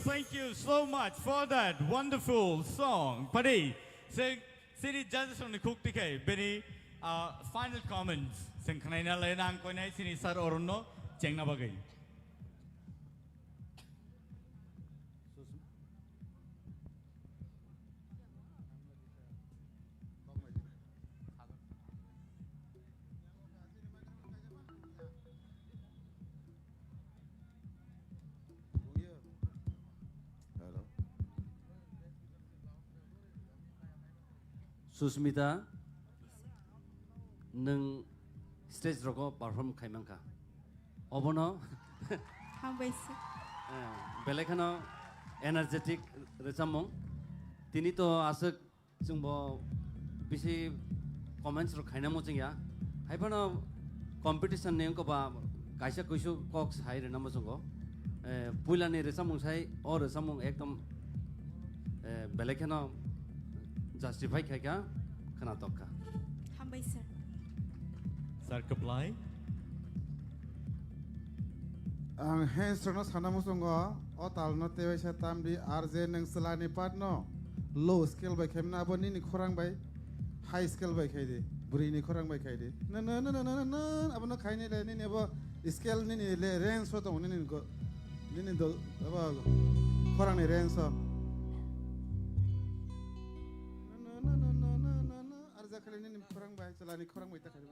Thank you so much for that wonderful song. Padi, say, city judges on the cook ticket. Benny, final comments. Sing kanaina lenang ko na sini sar orno cheng na bagay. Susmita, neng stage roko perform kai Wngkha. Obono, belakano energetic resamong. Tini to asuk sungbo bisi comments ro kai na mo ya. Hai pano competition neng ko ba kaisa kuisu koks hai re namo sunggo. Pula ni resamong sai or resamong ekdom belakano justify kaya kena toka. Hambai sir. Sir apply. Ang hands terno sana musungo otal no tewe setam di RJ neng selani partno low skill by kemna aboni ni kurang by high skill by kaidi buri ni kurang by kaidi na abono kaini le ni abo skill ni le range so to ni ko ni do abo kurang ni range so arza kali ni kurang by selani kurang by ta kaidi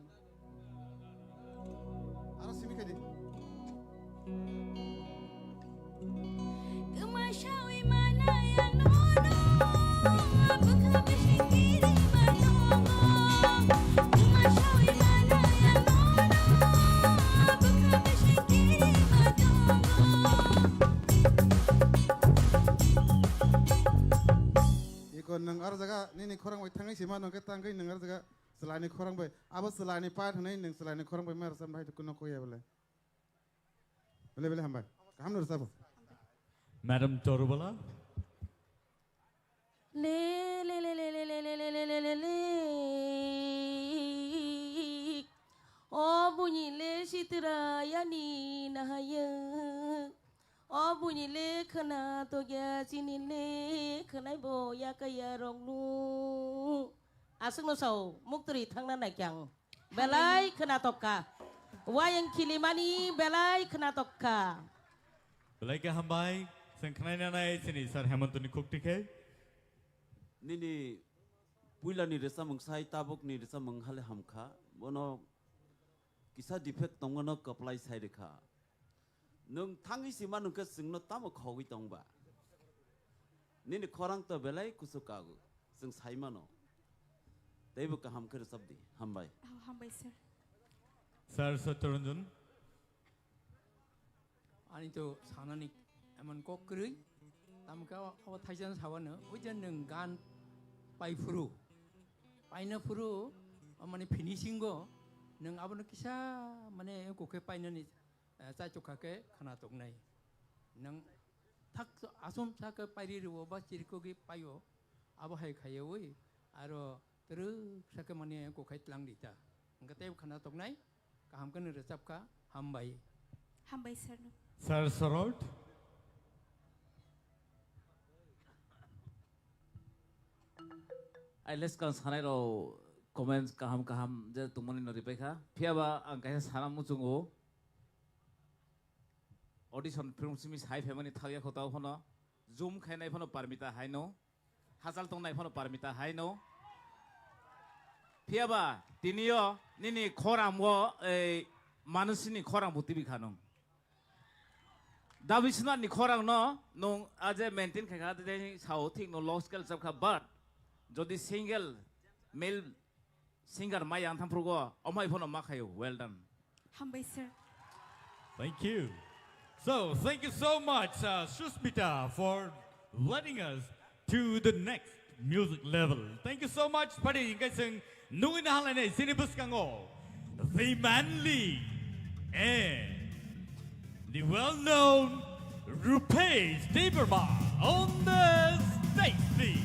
ara simi kaidi Kemasyawi mana yang nono Apakah bersyikiri menunggu Kemasyawi mana yang nono Apakah bersyikiri menunggu Ikon nang arzaga ni korang bay tangai sima nang ketang kai nang arzaga selani korang bay abo selani pat hanai nang selani korang bay mer sam bay tukun ko ya bole bole hambai kam nur sabo Madam Torubala. Le O bunyi le sitira yani nahaya O bunyi le kena toya sini le kenai bo ya kaya ronglu Asung no sau muktri thang na nakyang belai kena tokka wayang kilimani belai kena tokka Belai ke hambai. Sing kanaina na sini sir Hemantuni cook ticket. Nini puila ni resa mengsai tabuk ni resa menghale Wngkha bono kisah defect tongono apply sai dekha nung tangi sima nung ke singno tamo khogi tongba nini korang to belai kusukagu sing sai mano teibu ka Wngkha sabdi hambai Hambai sir. Sir Saturunjun. Ani to sanani emon kok keri tamka awa thaijan sawana ujan neng gan pai furu paina furu amane finishing go neng abon kisah mane koke paina ni sa chokha ke khana tok nai neng thak asum sa ke pairi ro ba chirko gi payo abo hai khaye oi aro terus saya kemana ko kait lang dita angka teh khana tok nai kaham kan resap ka hambai Hambai sir. Sir Sarod. I let's kan sanai ro comments kaham je tumani no ripeka phiaba ang kaisa sana muchungo audition film simis high family thagya khotao phono zoom khainai phono parmita haino hazal tongnai phono parmita haino phiaba tinio nini khoramwo ei manusini khorang butibi khanong dabisna ni khorang no nong aje maintain kha de sao thik no low scale sab kha but jodi single male singer mai ang thamprogo omai phono makhayo well done Hambai sir. Thank you. So, thank you so much, Susmita, for letting us to the next music level. Thank you so much, Padi. Ingasing nungin halane sinibus kango, the manly and the well-known Rupesh Tipra on the stage, please.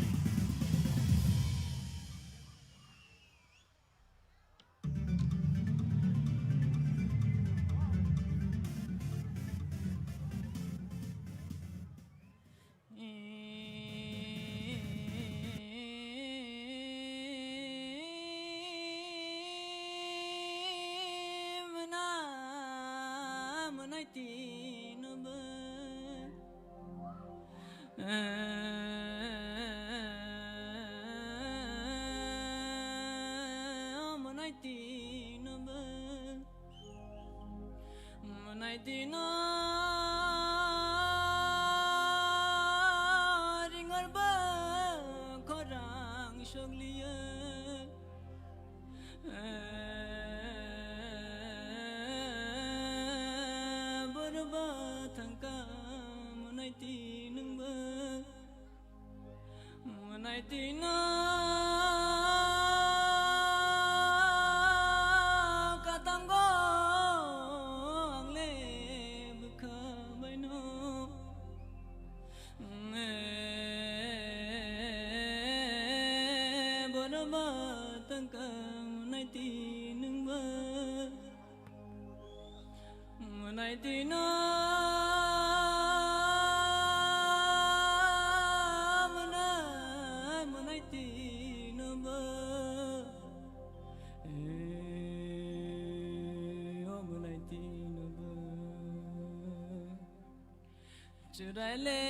Churale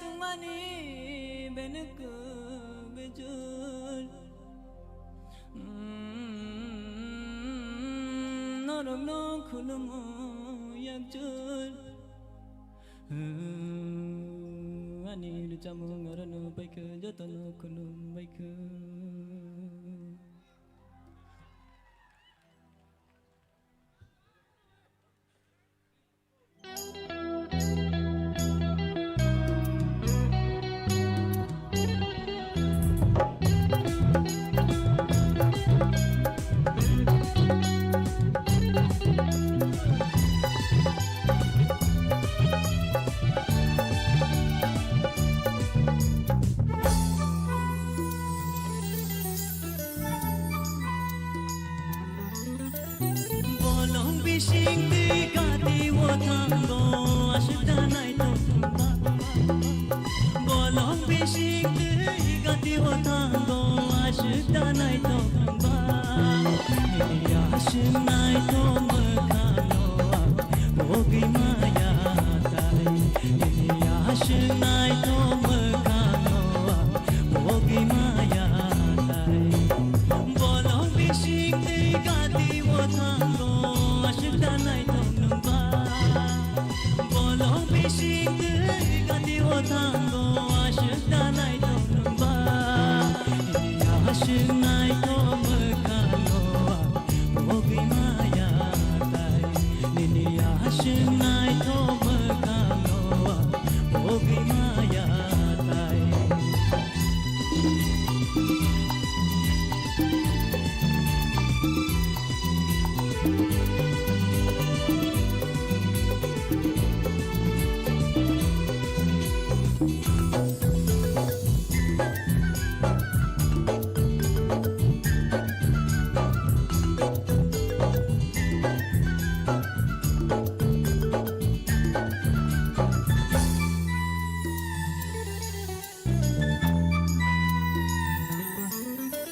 tumani benuku bejul norom no khulumu yakjul ani lucamu ngarano baika jatano khulum baika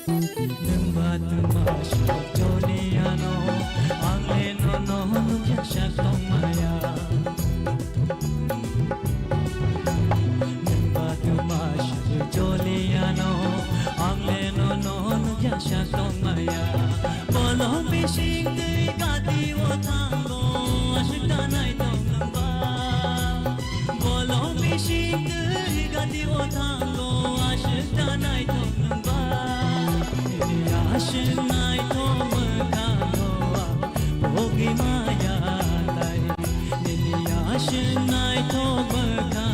Nungba tumas Joliano Angle no no nukya shakong maya Nungba tumas Joliano Angle no no nukya shakong maya Bolo bishing tui gati wo tango Ashita nai tong nungba Bolo bishing tui gati wo tango Ashita nai tong nungba Ashnai Wngkha Bogi Maya Tai Nini Ashnai Wngkha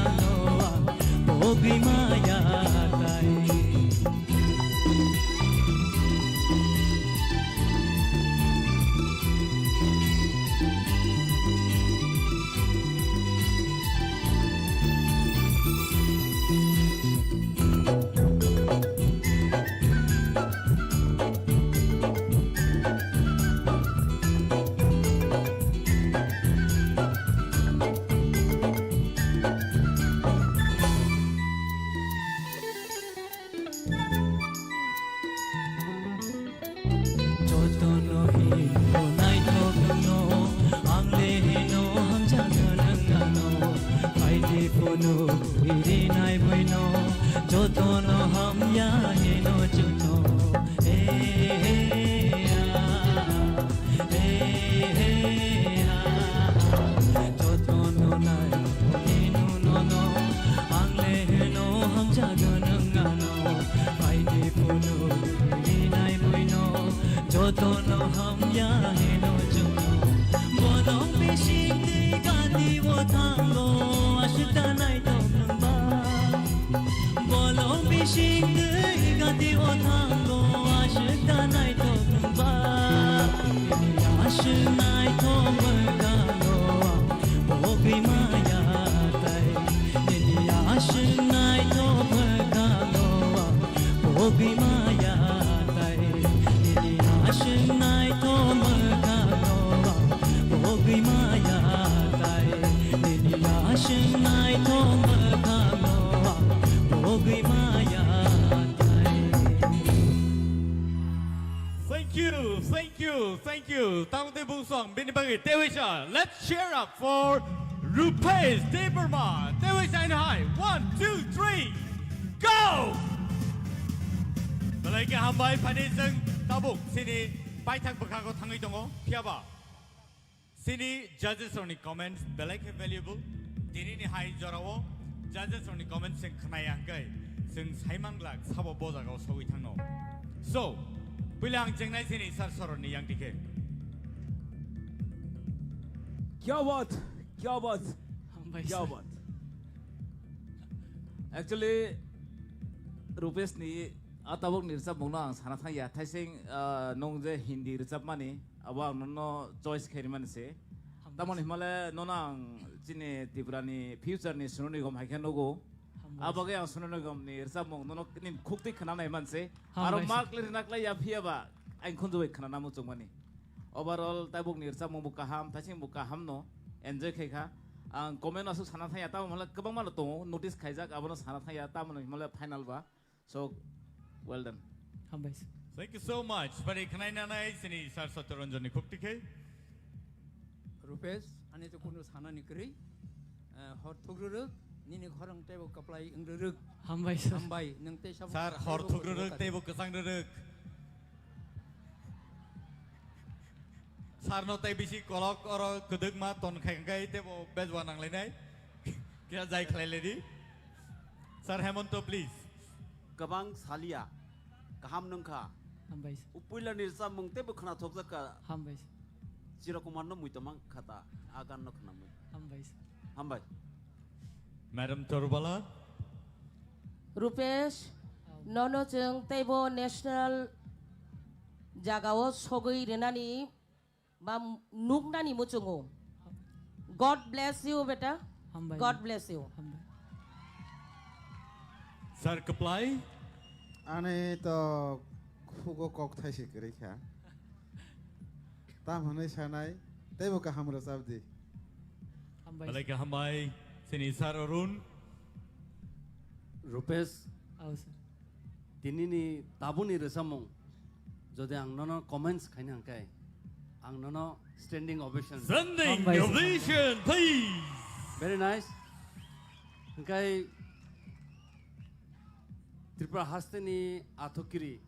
Bogi Maya Tai Thank you. Tang te bung song bini bagi Tewisha. Let's cheer up for Rupesh Tipra. Tewisha in high. 1, 2, 3, go! Balai ke hambai pani seng tabuk sini pai thak bakago thangai tongo piaba. Sini judges only comments balai ke valuable. Dini ni high jorawo judges only comments seng khnayang kai seng saimang lak sabo boza go sogui thangno. So Bilang jengnai sini sar soroni yang dike. क्या बात actually Rupesh नि आताबक निरसाब मंगना आं साना थाया थाइसिं नंग जे हिंदी रिजाब मानि अब आं ननो चॉइस खेरि मानसे तामन हिमालय नना आं चिने तिब्रानि फ्यूचर नि सुननि गम हाइखे नगो आबागे आं सुननि गम नि रिजाब मंग ननो निन खुक्ति खनानाय मानसे आरो मार्क लिरनाक्ला या फियाबा आं खनजोय खनाना मुचुं मानि overall ताबक नि रिजाब मंग बुकाहाम थाइसिं बुकाहाम नो एन्जॉय खेखा आं कमेन्ट आसु साना थाया तामन गोबां मानो दङ नोटिस खाइजाक आबनो साना थाया तामन हिमालय फाइनाल बा so well done. Thank you so much. Pari khanai nanai sini sar Satyaranjani khuktikhe. Rupesh ani to kuno sana nikri hor thugruruk nini khorang tebo kaplai ingruruk hambai nang te sab sar hor thugruruk tebo kasang ruruk sar no tai bisi kolok oro keduk ma ton khangai tebo bezwa nang lenai kira jai khlai ledi sir Hemanto please Kabang Salia Kaham Wngkha Upuila Nirsa Mungte Bukhana Tokzaka Chirakumano Mutamang Kata Agan Noknamu Hambai Madam Torbala Rupesh Nono Jung Tebo National Jagao Sogui Renani Bam Nugnani Muchungo God bless you beta God bless you Sir Kaplai Ane to Hugo Kok Tashi Krika Tam Hane Shanai Tebuka Hamra Sabdi Balaka Hambai Sini Sar Arun Rupesh tinini tabuni resamung jodi ang nono comments khaina angkai ang nono standing ovation Standing ovation, please. very nice angkai Tipra hasteni athokiri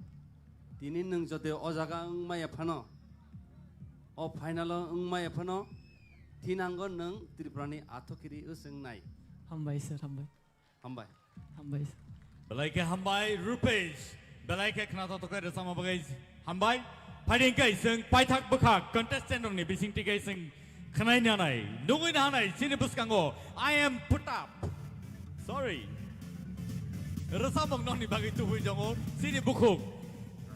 tini nung jodi o jaga ngmaya phano o final ngmaya phano tinanggon nung Tiprani athokiri useng nai Hambai sir, hambai. hambai Hambai sir. Balaike hambai rupees. Balaike knato to kare sama bagai hambai. Paling kai seng paithak bukha contestant ni bising tikai seng khnai nya nai. Nungui na nai sini buskango. I am put up. Sorry. Rasamong nong ni bagi tuhui jongo sini bukuk.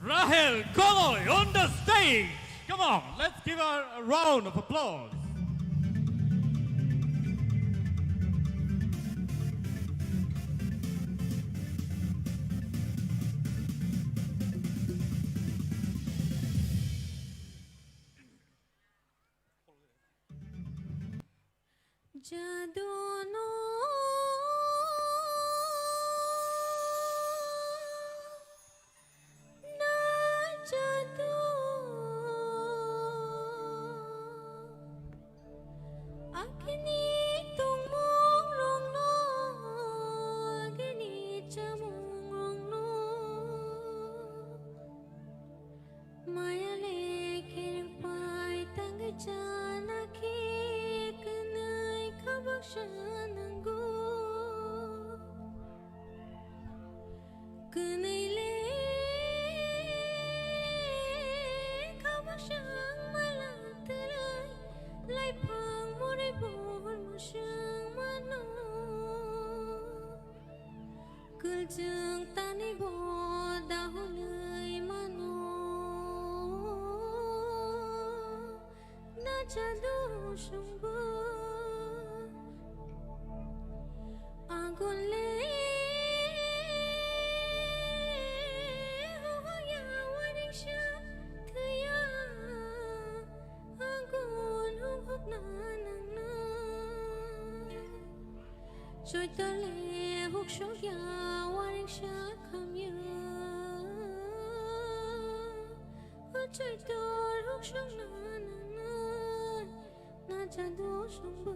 Rahel Koloy on the stage. Come on, let's give her a round of applause. Jaduno na jadu akini tumong rong no akini chamong rong no maya lekher pai tang jana ki Shanango Kunile Kabashang Malantaray Lai Pang Moribon Mushang Mano Kuljang Tani Bo Dahulay Mano Najado Shumbo Agole hoya waringsha thaya agon hok nanana choitale hok shoya waringsha khamya choitor hok shong nanana na jado shomba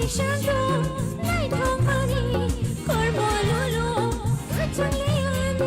Shando, night home money, Corbololo, Italian.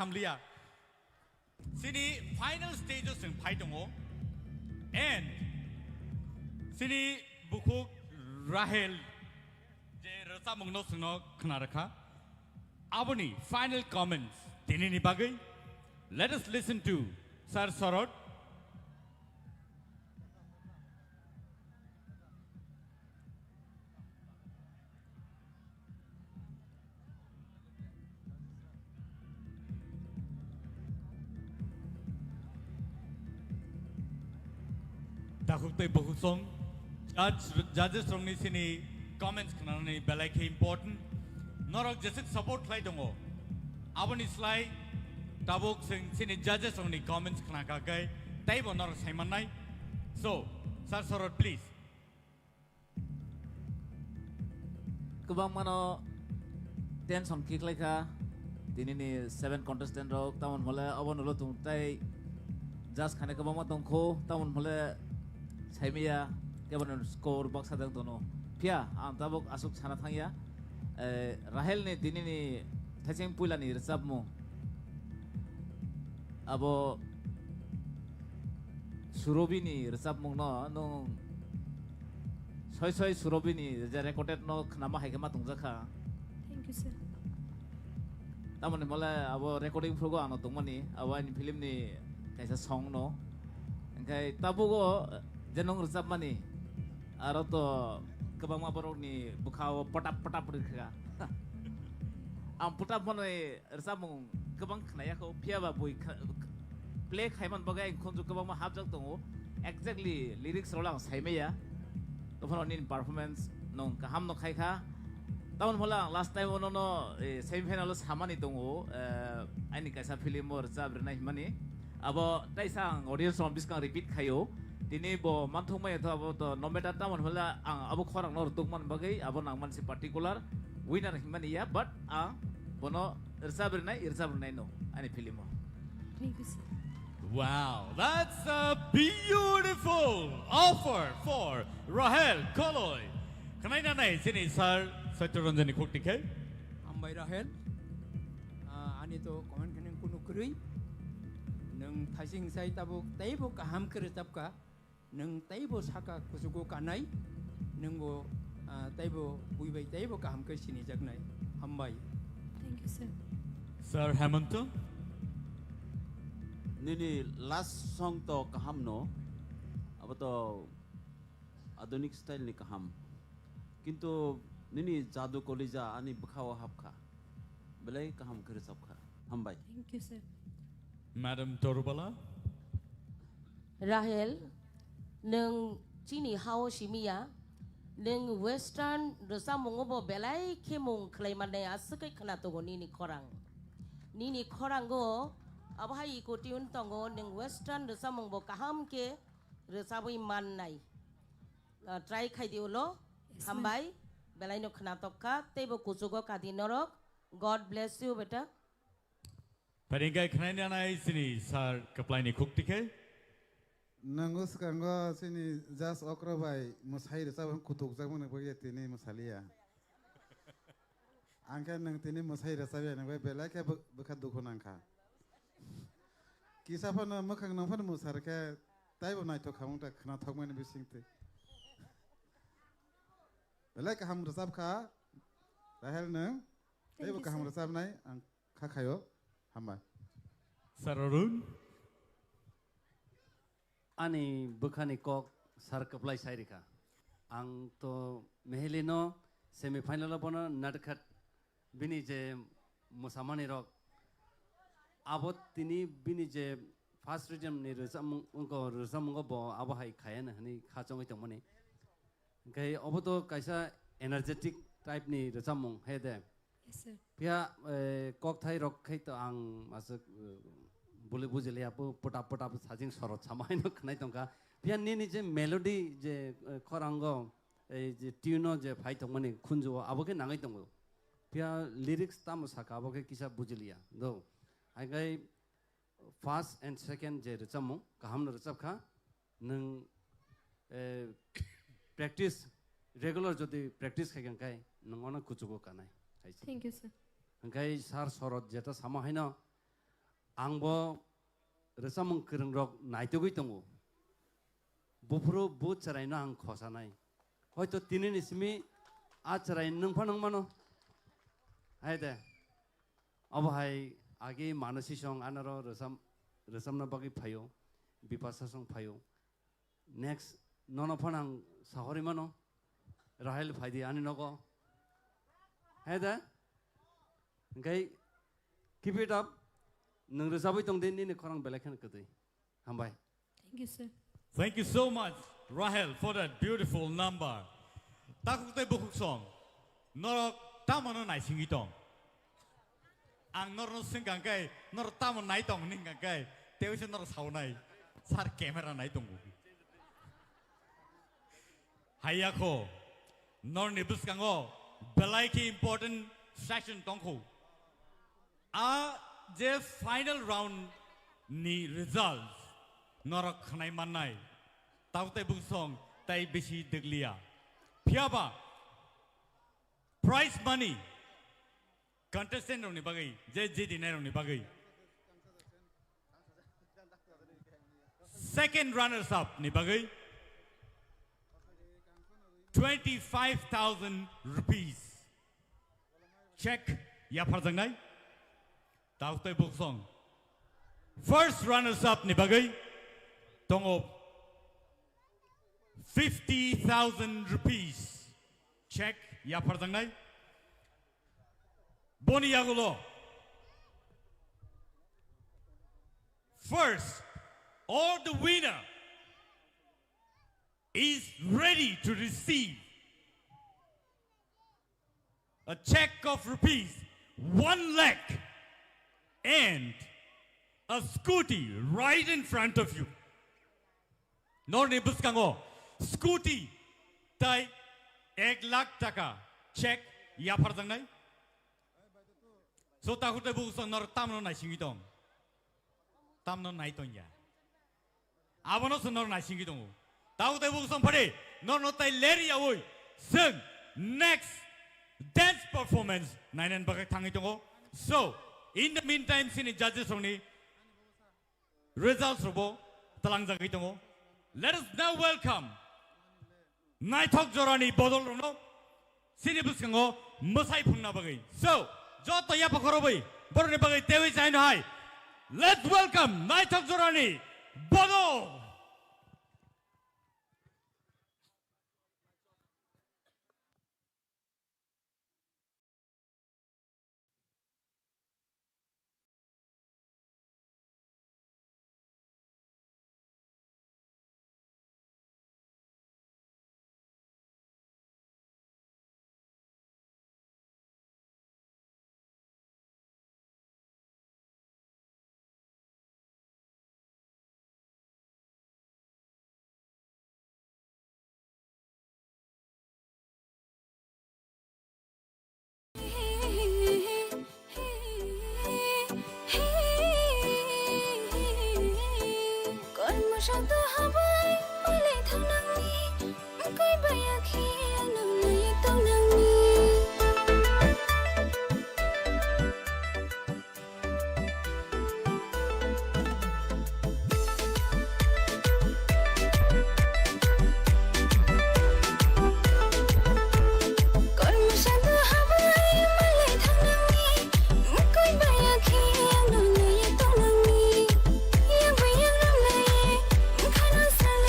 hamliya. Sini final stages ng fight mo. And sini bukuk Rahel je rasa mungno sungno khnaraka. Aboni final comments. Tini ni bagai. Let us listen to Sir Sorot. Takut tay bahusong judges rong ni sini comments kana ni belai ke important. Norok jesik support klai dongo. Aboni slide tabuk sini judges rong ni comments kana kagai. Tai bo norok saiman nai. So, Sir Sorot please. Kubang mano 10 song kick like ha. Dini ni 7 contestant rok tamun mole abon ulo tung tai just khane kubang ma tong kho tamun mole saimia kebon score box sadang tono. Pia am tabuk asuk sana thangya. Rahel ni dini ni thaching pula ni resab mo. Abo Surobi ni resab mo no nung soy Surobi ni je recorded no nama hai kema tungja kha. Thank you, sir. Taman ni mala abo recording progo ano tungmani abo ni film ni kaisa song no. Engkai tabugo jenong resab mani aro to kebang ma borok ni bukhao patap rikha. Am patap mane resab mong kebang khnaya ko pia ba bui play khaiman bagai khonju kebang ma habjak tongo exactly lyrics rolang saimeya to phone in performance nong kaham no khai kha taman hola last time ono no semi final samani tongo ani kaisa film or resab renai mani abo taisang audience on biskang repeat khayo tini bo manthong mai to abo to no matter taman hola ang abo khorang nor tukman bagai abo nang man si particular winner himani ya but bono resab renai no ani film mo. Thank you, sir. Wow, that's a beautiful offer for Rahel Koloy. Kanai na nai sini Sir Satyaranjani Khoktikhe. Ambai Rahel. Ani to comment kaneng kuno krui. Neng thasing sai tabuk taibo kaham kere tapka. Neng taibo saka kusugo kanai. Neng bo taibo buibai taibo kaham ke sini jagnai. Ambai. Thank you, sir. Sir Hemanta. Nini last song to kaham no. Abo to adonik style ni kaham. Kintu nini jadu kolija ani bukhawa hapkha. Belai kaham kere sabkha. Hambai. Thank you, sir. Madam Torubala. Rahel neng chini hao shimiya neng western resa mongobo belai kemong klaiman ne asukai khana to nini khorang go abhai ko tiun tongo neng western resa mongbo kaham ke resa boi man nai try khai diulo hambai belai no khana tokka tebo kusugo kadinorok. God bless you beta. Paringkai kanai na nai sini Sir Kaplai ni Khoktikhe. Nango sekarang sini jas okra bai musai resab kutuk jak mana bagi tini musalia. Angka nang tini musai resab ya nang bai belai ke bekat dukun angka. Kisah pun makang nang pun musar ke tai bo nai to kamu tak kena thok mana bising te. Belai ke ham resab ka Rahel nang tai bo ke ham resab nai angka kayo hamba. Sir Arun. Ani bukhani kok sar kaplai sairika ang to mehelino semi final bono nadkhat bini je musamani rok abot tini bini je first region ni resam bo abo hai khayan hani khachong itong mani gai oboto kaisa energetic type ni resamung hede. Yes, sir. Pia kok thai rok khai to ang masuk boleh bujeli apo potap sajing sorot samai no khnai tongka pia ni je melody je khorango je tune je phai tongmani khunjo aboke nangai tongo pia lyrics tam saka aboke kisa bujelia do ai gai first and second je rechamu kaham no rechap kha nang practice regular jodi practice khagen kai nangona kuchugo kanai. Thank you, sir. Gai sar sorot jeta sama haino angbo resamung kereng rok naito goi tongo bufro bu charai no ang khosa nai hoito tinin ismi a charai nung phanang mano haide abo hai age manasi song anaro resam na bagi phayo bipasa song phayo next nono phanang sahori mano rahel phaidi ani nogo haide ngai keep it up nung resabai tong den ni khorang belakhan kadai hambai Thank you, sir. Thank you so much, Rahel, for that beautiful number. Takukte bukuk song. Norok tamano nai singi tong. Ang norno singgang kai, norok tamon nai tong ninggang kai. Tewise norok sao nai. Sar camera nai tong. Hayako. Nor nibus kango. Belai ki important session tongku. The final round ni results. Norok khanai manai. Taute buk song tai bisi deglia. Piaba. Prize money. Contestant rong ni bagai. Je dinner rong ni bagai. Second runners up ni bagai. 25,000 rupees. Check. Ya parjang nai. Taute buk song. First runners up ni bagai. Tongo 50,000 rupees. Check. Ya parjang nai. Boni yagulo. First, all the winner is ready to receive a check of rupees 1 lakh and a scooty right in front of you. Nor ni buskango scooty tai 1 lakh taka check ya parjang nai. So takute busang nor tamno nai singi tong. Tamno nai tong ya. Abono sonor nai singi tong. Takute busang pare nor no tai leri ya woi. Sing next dance performance nainan bagai tangi tong. So in the meantime sini judges only results robo talang jagi tong. Let us now welcome Naitok Jorani Bodol Rono Sini Buskango Musai Pungna Bagai. So Joto Yapa Korobai Borne Bagai Tewi Chaino Hai. Let's welcome Naitok Jorani Bodol. Shanto habai malay thang nang ni kai baya khi nang nai tong nang ni kon mo shanto habai malay thang nang ni kai baya khi nang nai tong nang ni yang baya nang nai khana san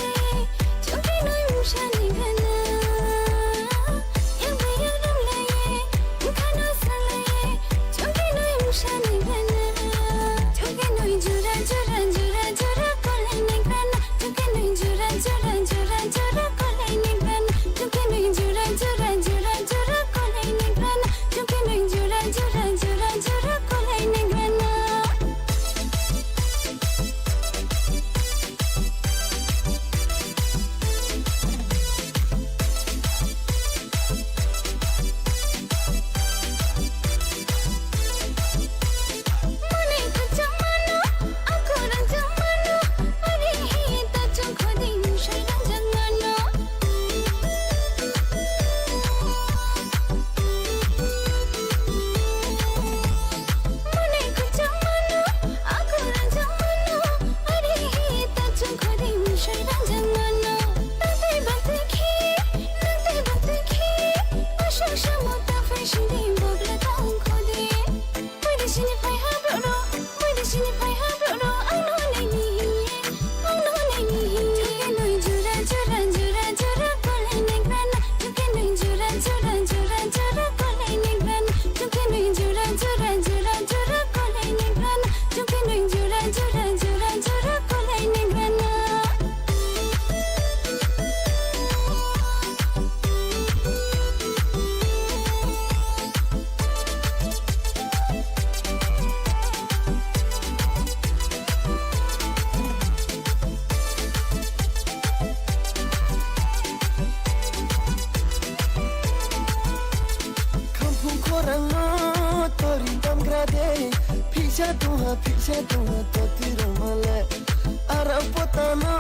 Pisha tunga totira male Arapotano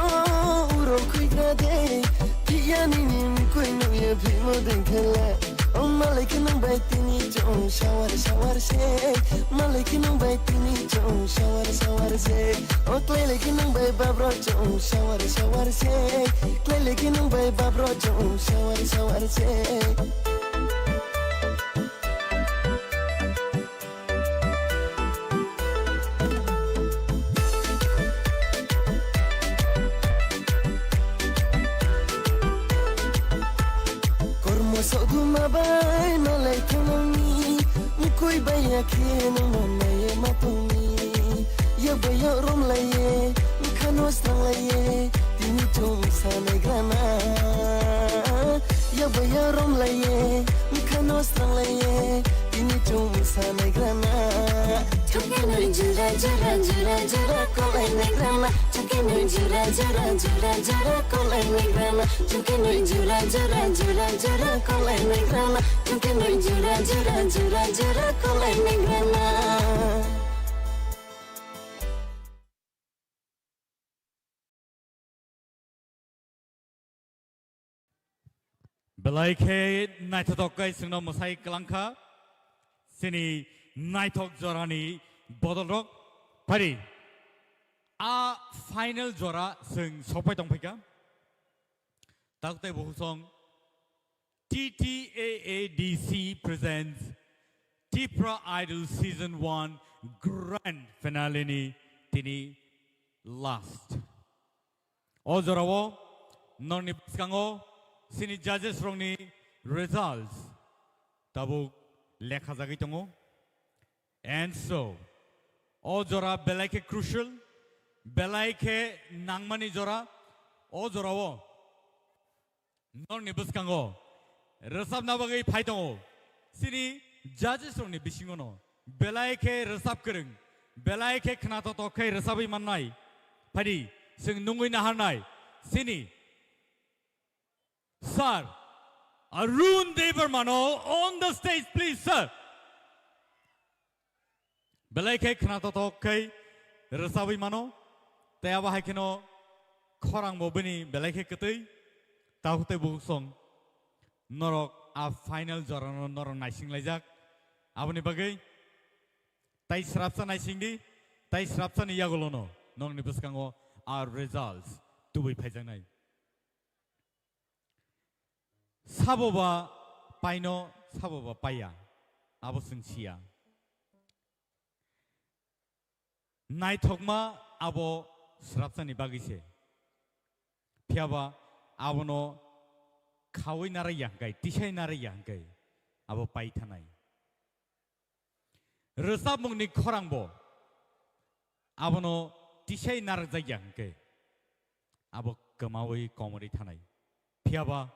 uro kuigrade Pia nini mkoino ye pimo denkele Oh maliki nung baitini chong shawar se Maliki nung baitini chong shawar se Oh kleleki nung bai babro chong shawar se Kleleki nung bai babro chong shawar se Soduma bay malay tanami Mukoi baya kino manaye matumi Ya baya rom laye Mkanos lang laye Tini chum sanay grana Ya baya rom laye Mkanos lang laye Tini chum sanay grana Chukenu jura kolay negrana Chukenu jura kolay negrana Chukenu jura kolay negrana Chukenu jura kolay negrana Belaike naitotok kai singno masai Wngkha sini naitok jorani bodolrok pari a final jora sing sopai tongpika takte bohusong TTAADC presents Tipra Idol Season 1 Grand Finale ni tini last ojorawo noni skango sini judges rongni results tabuk lekha jagi tongo and so o jora belaike crucial belaike nangmani jora o jorawo noni buskango resab na bagai phai tongo sini judges rongni bisingono belaike resab kereng belaike khna to kai resabai mannai phadi sing nungui na harnai sini Sir, Arun Devarmano on the stage, please, sir. Belaike khnato kai resawi mano teawa hakino khorang mobini belaike ketei tahute busong norok a final jorano norok naising lajak aboni bagai tai srapsa naising di tai srapsa ni yagolono nong ni buskango our results tubi phaijanai Saboba paino saboba paya abo singsia naithokma abo srapsani bagise phiaba abono khawai narai yangkai tisai narai yangkai abo pai thanai resab mungni khorangbo abono tisai narak yangkai abo kamawai komori thanai phiaba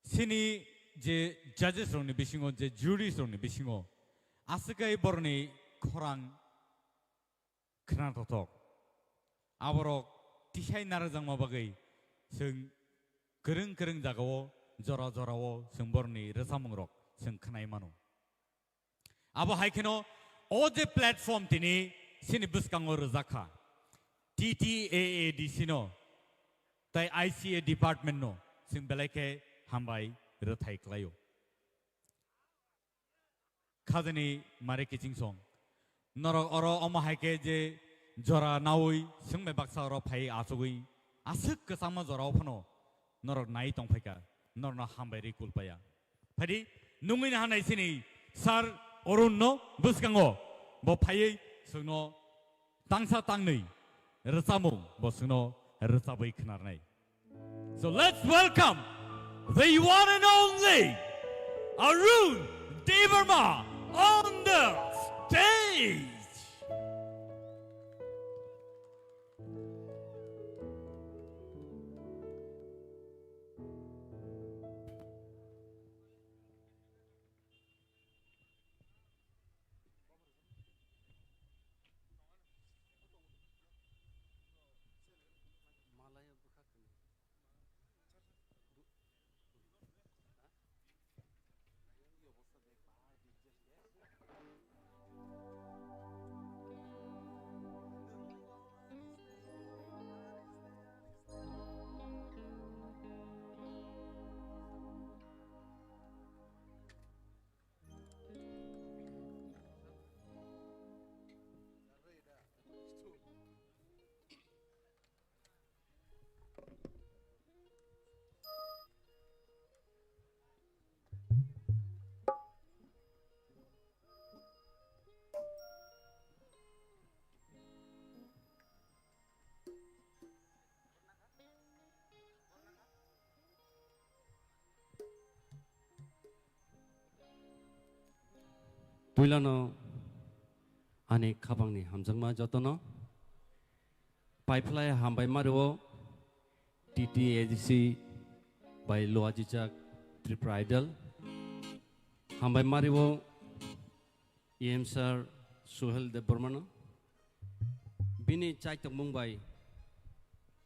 sini je judges rongni bisingo je juries rongni bisingo askai borni khorang khnatok aborok tisai narajang mabagai sing kereng jagao jora jorao sing borni resamungrok sing khnai mano abo haikeno o je platform tini sini buskango rojaka TTAADC no tai ICA department no sing belaike hambai rothai klayo khadani mare kiching song norok oro oma haike je jora naui singme baksa ro phai asugui asuk kasama jora phano norok nai tongphaika norna hambai ri kulpaya phadi nungui na hanai sini sar orun no buskango bo phai sungno tangsa tangnei resamung bo sungno resabai khnarnai. So let's welcome the one and only Arun Devarma on the stage. puilano ani khabangni hamjangma jotono pipeline hambai maruo TTAGC by Loajijak Tipra IDOL hambai maruo EM sir Suhel de Burmano bini chaitok mumbai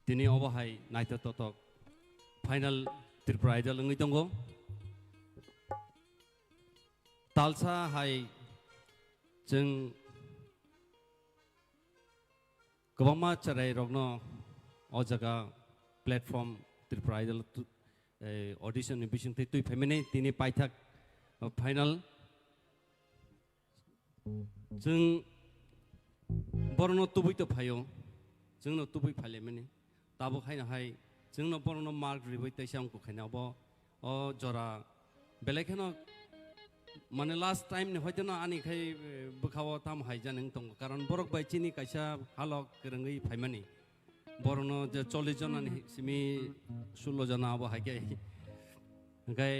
tini obahai naita totok final Tipra IDOL ngi tongo talsa hai jeng Kebama cerai rogno ojaga platform Tipra IDOL audition ambition tui femini tini paithak final jeng borno tubui to phayo jengno tubui phale meni tabo khaina hai jengno borno mark riboi taisam ko khaina bo o jora belekhano mane last time ne hoytona ani khai bukhawo tam hai janeng tong karon borok bai chini kaisa halok kerengi phaimani borno je 40 jon ani simi 16 jon abo hai gai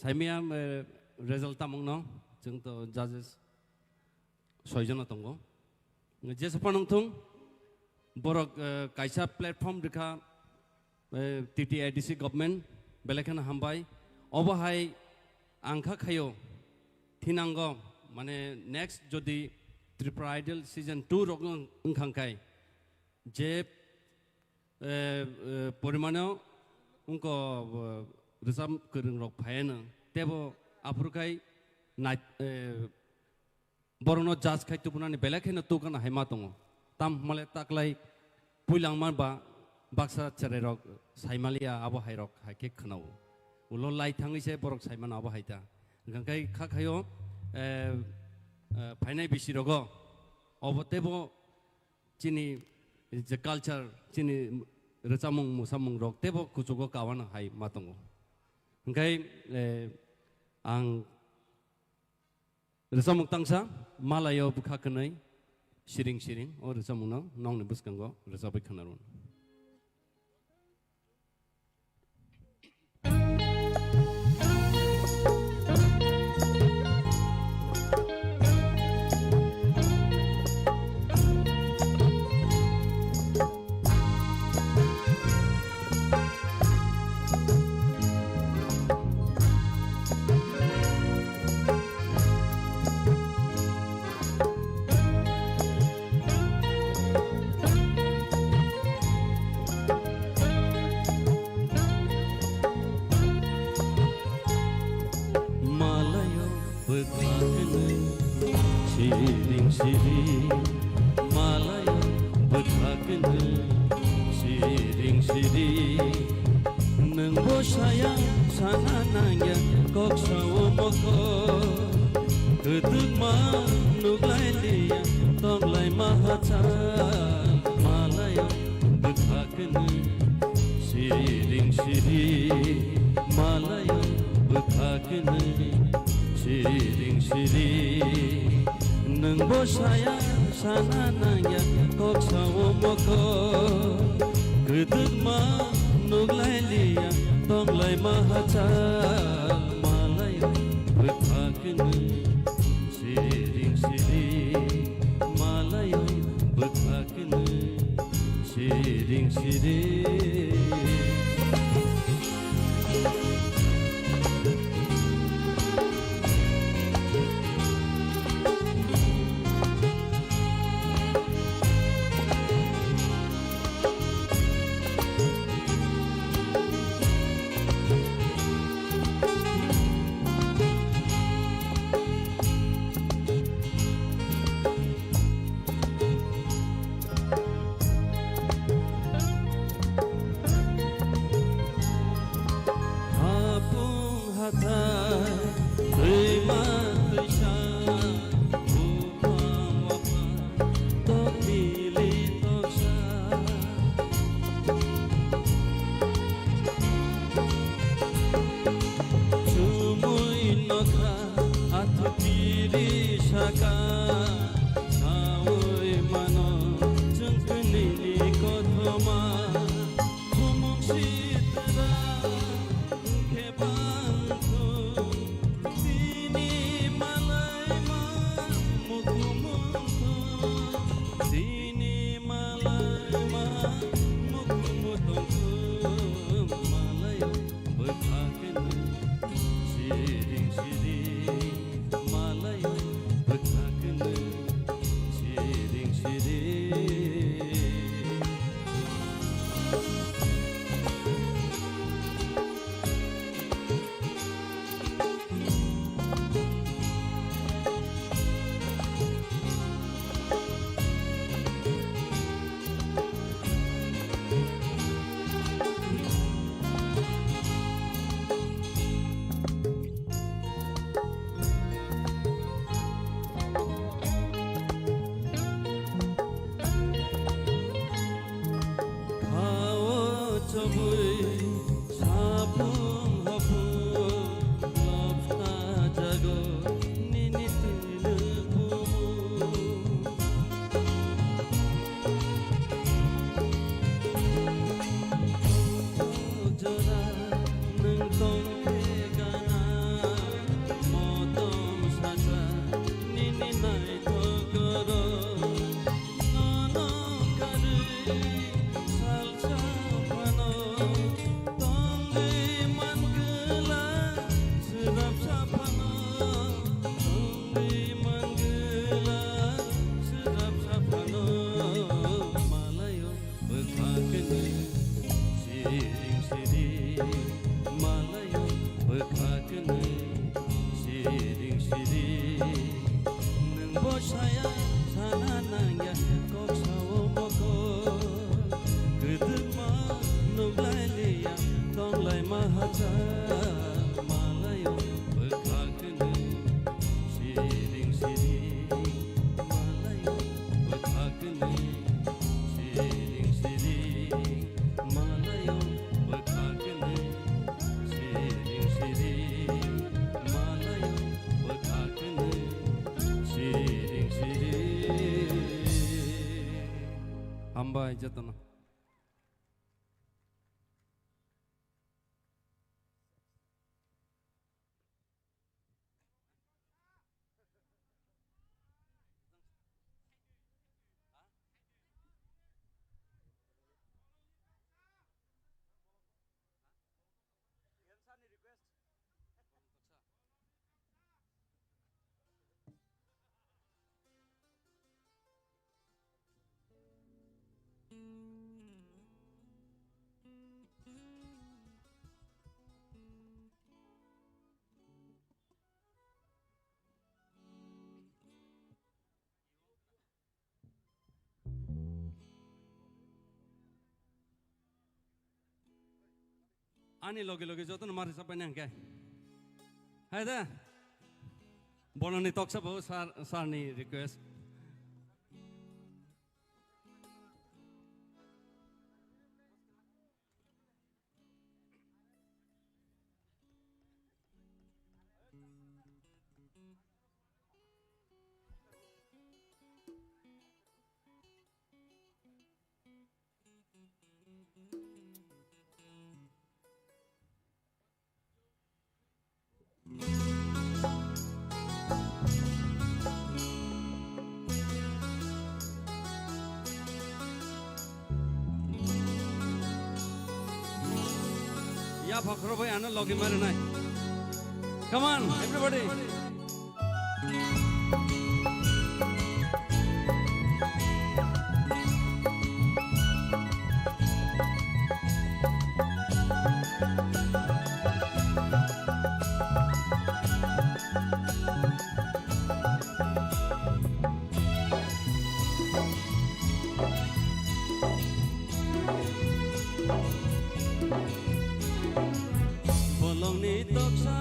saimia result tamongno jeng to judges 6 jon tongo je sapanong thung borok kaisa platform rekha TTADC government belekhana hambai obo hai Wngkha khayo thinango mane next jodi Tipra IDOL season 2 rok Wngkha je porimano unko resam kereng rok phaena tebo apurkai na borno judge khai tupunani belekhena tukana haima tongo tam male taklai puilangman ba baksa chere rok saimalia abo hairok haike khnau ulo lai thangi se borok saiman abo haita gangkai khakhayo phainai bisi rogo obotebo chini the culture chini rechamung musamung rok tebo kuchugo kawana hai matongo gangkai ang rechamung tangsa malayo bukha kanai siring siring o rechamung no nongni buskango rechabai khanarun Malayo bekhakene siring siring nang bo sayang sanananya kok sawo moko ketuk manuglai dia tonglai mahacha Malayo bekhakene siring siring Malayo bekhakene siring siring nang bo sayang sanananya kok sawo moko ketuk manuglai dia tonglai mahacha Malayo bekhakene siring siring Malayo bekhakene siring siring Malay hobui sapung hobu lopta jago nini tilumu jora nang tong gana motom saja nini nai thogoro nono kare salsa pano tongi mangela sedap sapano tongi mangela sedap sapano malayo bekakene siring siring malayo bekakene siring siring nang bosaya sana nangya kok sawo boko kedema nuglai liya tonglai mahaja malayo bekakene siring siring malayo bekakene siring siring malayo bekakene siring siring malayo bekakene siring siring hamba jatana ani loge loge joton mari sabai nang kai hai da bonani toksa bau sar ni request ya phakro bhai ana logi mare nai come on everybody bolongni toksa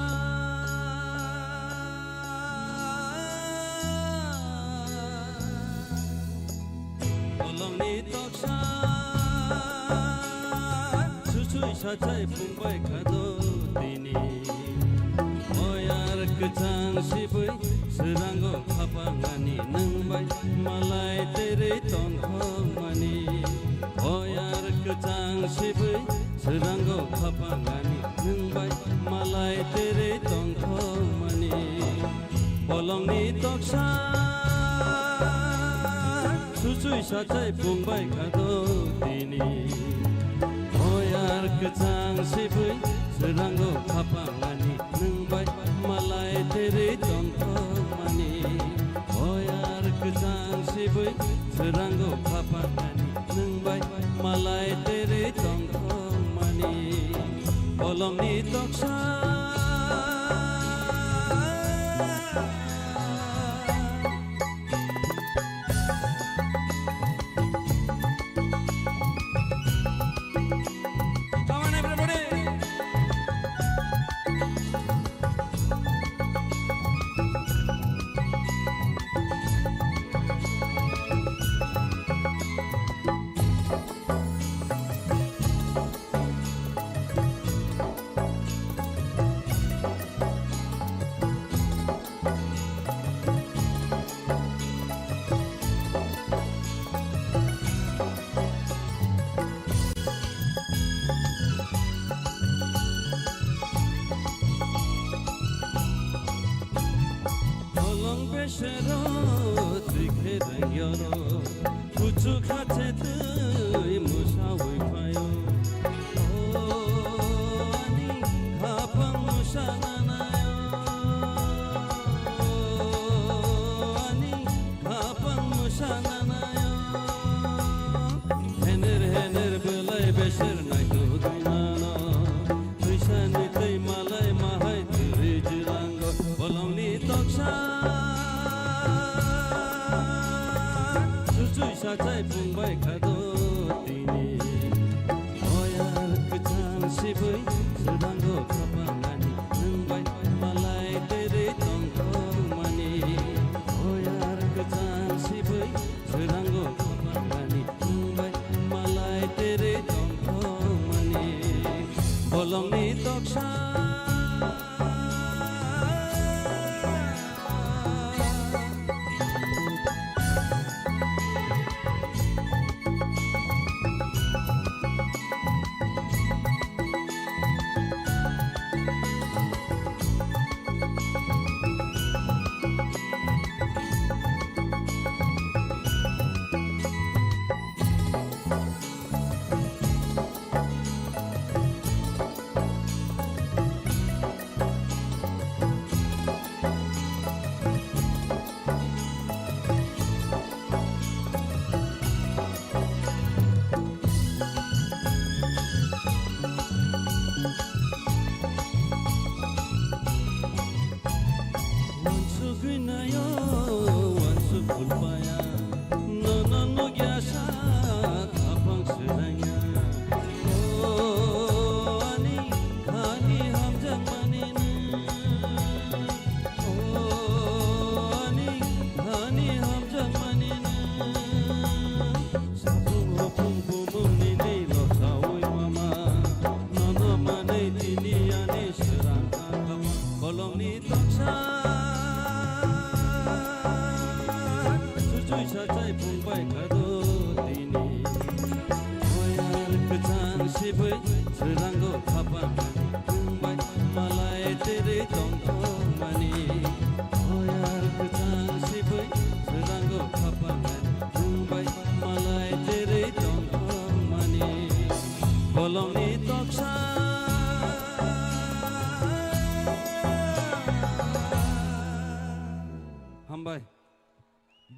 bolongni toksa susui sajai pungbai khado tini oyar kecang sibui serango khapangani nangbai malai tere tongkhomani oyar kecang sibui serango khapangani nangbai malai tere tongkhomani bolongni toksa susui sajai pungbai khado tini oyar kecang sibui serango khapangani nangbai malai tere tongkhomani oyar kecang sibui serango khapangani nangbai malai tere tongkhomani bolongni toksa come on everybody yoro kuchu khache tui musa wngkhayo ani khapang musa nanayo ani khapang musa nanayo hener belai besir nai tu duinano tuisani tei malai mahai tui jirango bolongni toksa Satai pungbai kado tini oyar kecang sibui sedanggo kapangani nengbai malai tere tongkong mani oyar kecang sibui sedanggo kapangani nengbai malai tere tongkong mani bolong ni toksa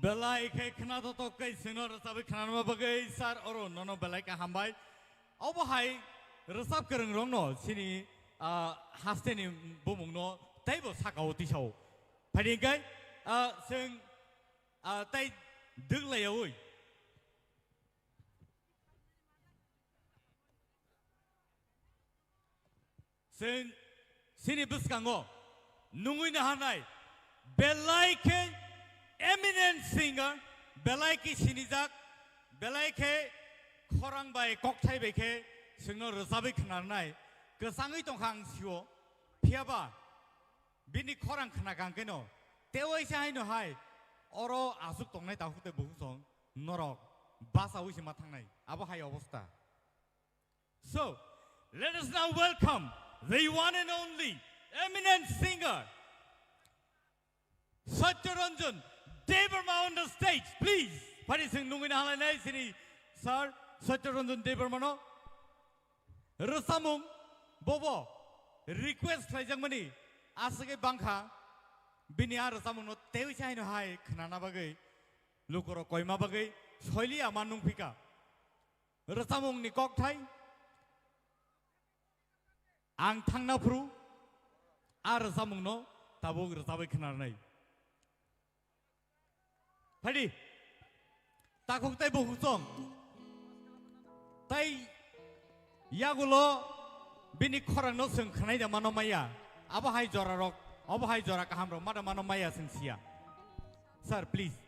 Belai ke kena to kai sino resab kena nama bagai sar oro nono belai ke hambai. Obo hai resab kereng rong no sini haste ni bumung no table sakau tisau. Padi kai seng tai deg lay oi. Seng sini bus kango nungui na hanai belai ke eminent singer belai ki sinijak belai ke khorang bai kokthai bai ke singno rosabai khnarnai kesangai tongkhang sio phiaba bini khorang khna kang keno tewai sai no hai oro asuk tongnai ta hukte buhusong norok basa ui sima thangnai abo hai obostha. So let us now welcome the one and only eminent singer Satyaranjan Devarma on the stage, please. Pari sing nungin halanai sini, sir. Satyaranjan Devarma no. Rasamung, bobo. Request lajang mani. Asake Wngkha. Binia rasamung no tewi cai no hai khnana bagai. Lukoro koima bagai. Soili amanung pika. Rasamung ni kok thai. Ang thang na pru. Rasamung no tabung rasabai khnanai. Padi, takuk tay buhusong, tay yagulo bini khorang no seng khnai da mano maya, aba hai jora rok, aba hai jora kaham rok, mada mano maya seng sia. Sir, please.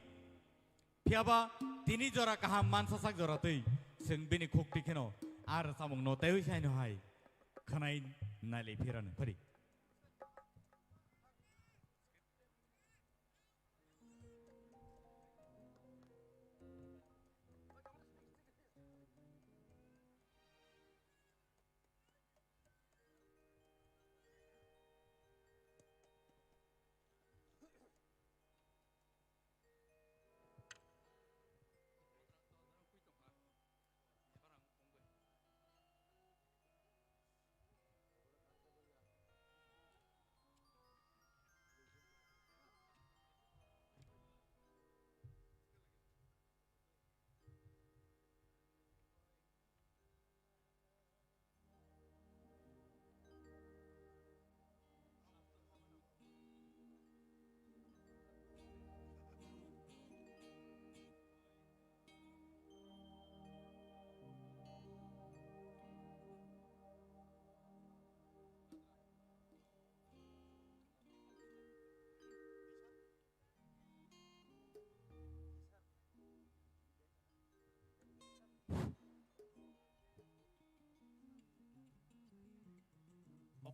Piaba tini jora kaham man sasak jora tay seng bini khuk tikeno, samung no tay wisai no hai, khnai nai piran padi.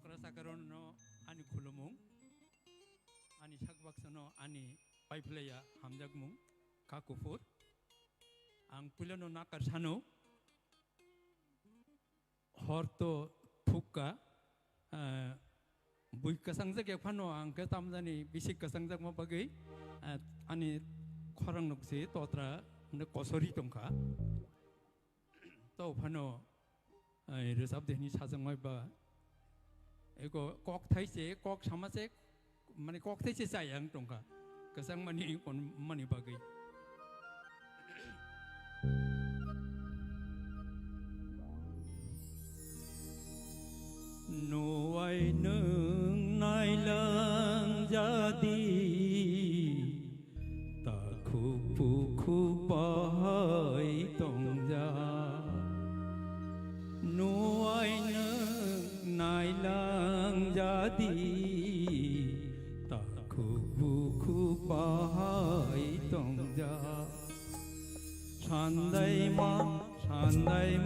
Nokra sakaron no ani khulumung ani sakbaksano ani paiplaya hamjakmung kakufur ang pulano nakar sano horto thukka bui kasangjak yakphano ang ke tamjani bisik kasangjak ma bagai ani khorang nokse totra ne kosori tongkha to phano resab deni sajangmai ba ego kok thaise kok samase mane kok thaise sayang tongkha kasang mani kon mani bagai nuai nương nai lang jadi ta khu pu khu pa hai tong ja nuai nương nai lang jadi ta khu pu khu pa hai tong ja sandai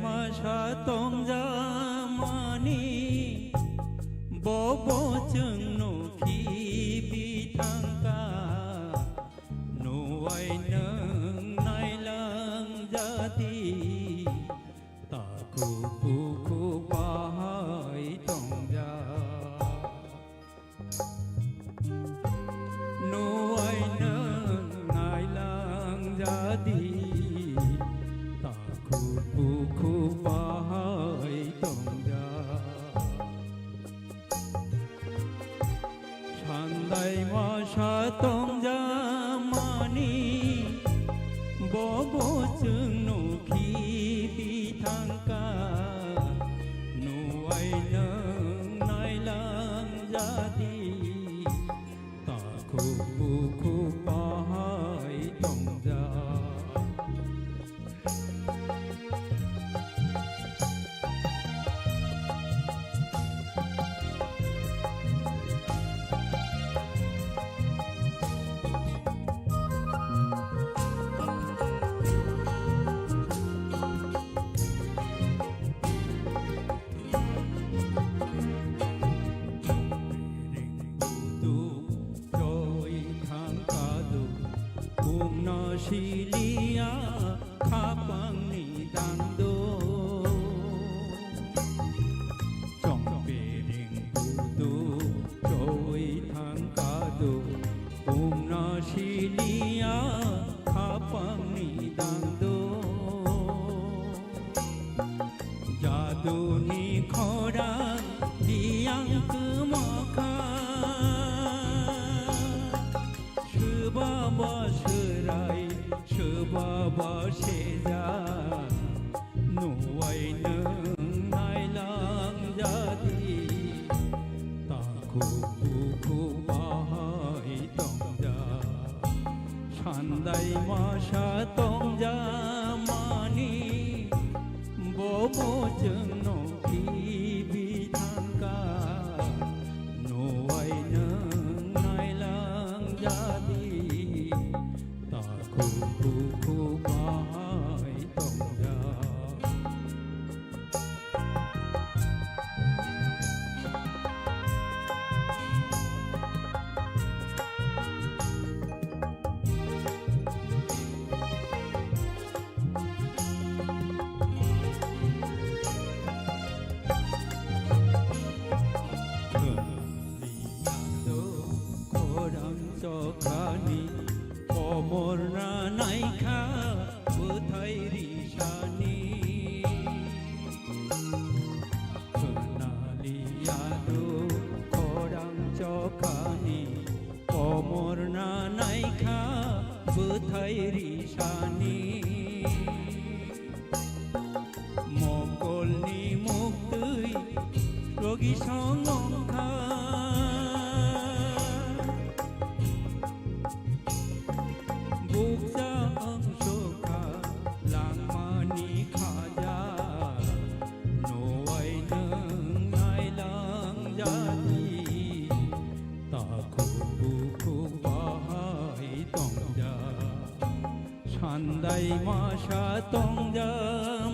ma sha tong ja mani bo bo chung no khi bi thang ca no ai nang nai lang ja ti ta khu khu pa hai tong ja no ai nang nai lang ja ti ta khu pa hai tong ja Sandai ma sha tong ja mani bo bo chung no khi bi thang ca no ai nang nai lang ja ti ta khu pa hai tong ja Silia khapang ni dang do trong bề đình du trôi thang ca do na silia khapang ni dang do jadu ni khora diang cứ mo kha ba ba rai ba ba se ja no ai nang nai lang ja ti ta khu ba hai tong ja sandai ma sha tong ja mani bo bo chung no ki bi thang ca no ai nang nai lang ja ti khu ba hai tong ja Morna nai kha bu thai ri shani khna liya do khorang cho khani o morna nai kha bu thai ri shani mokol ni muk tui rogi song Wngkha bukja ang sokha lang mani khaja no ai nang nai lang ja ti ta khu ba hai tong ja sandai ma sha tong ja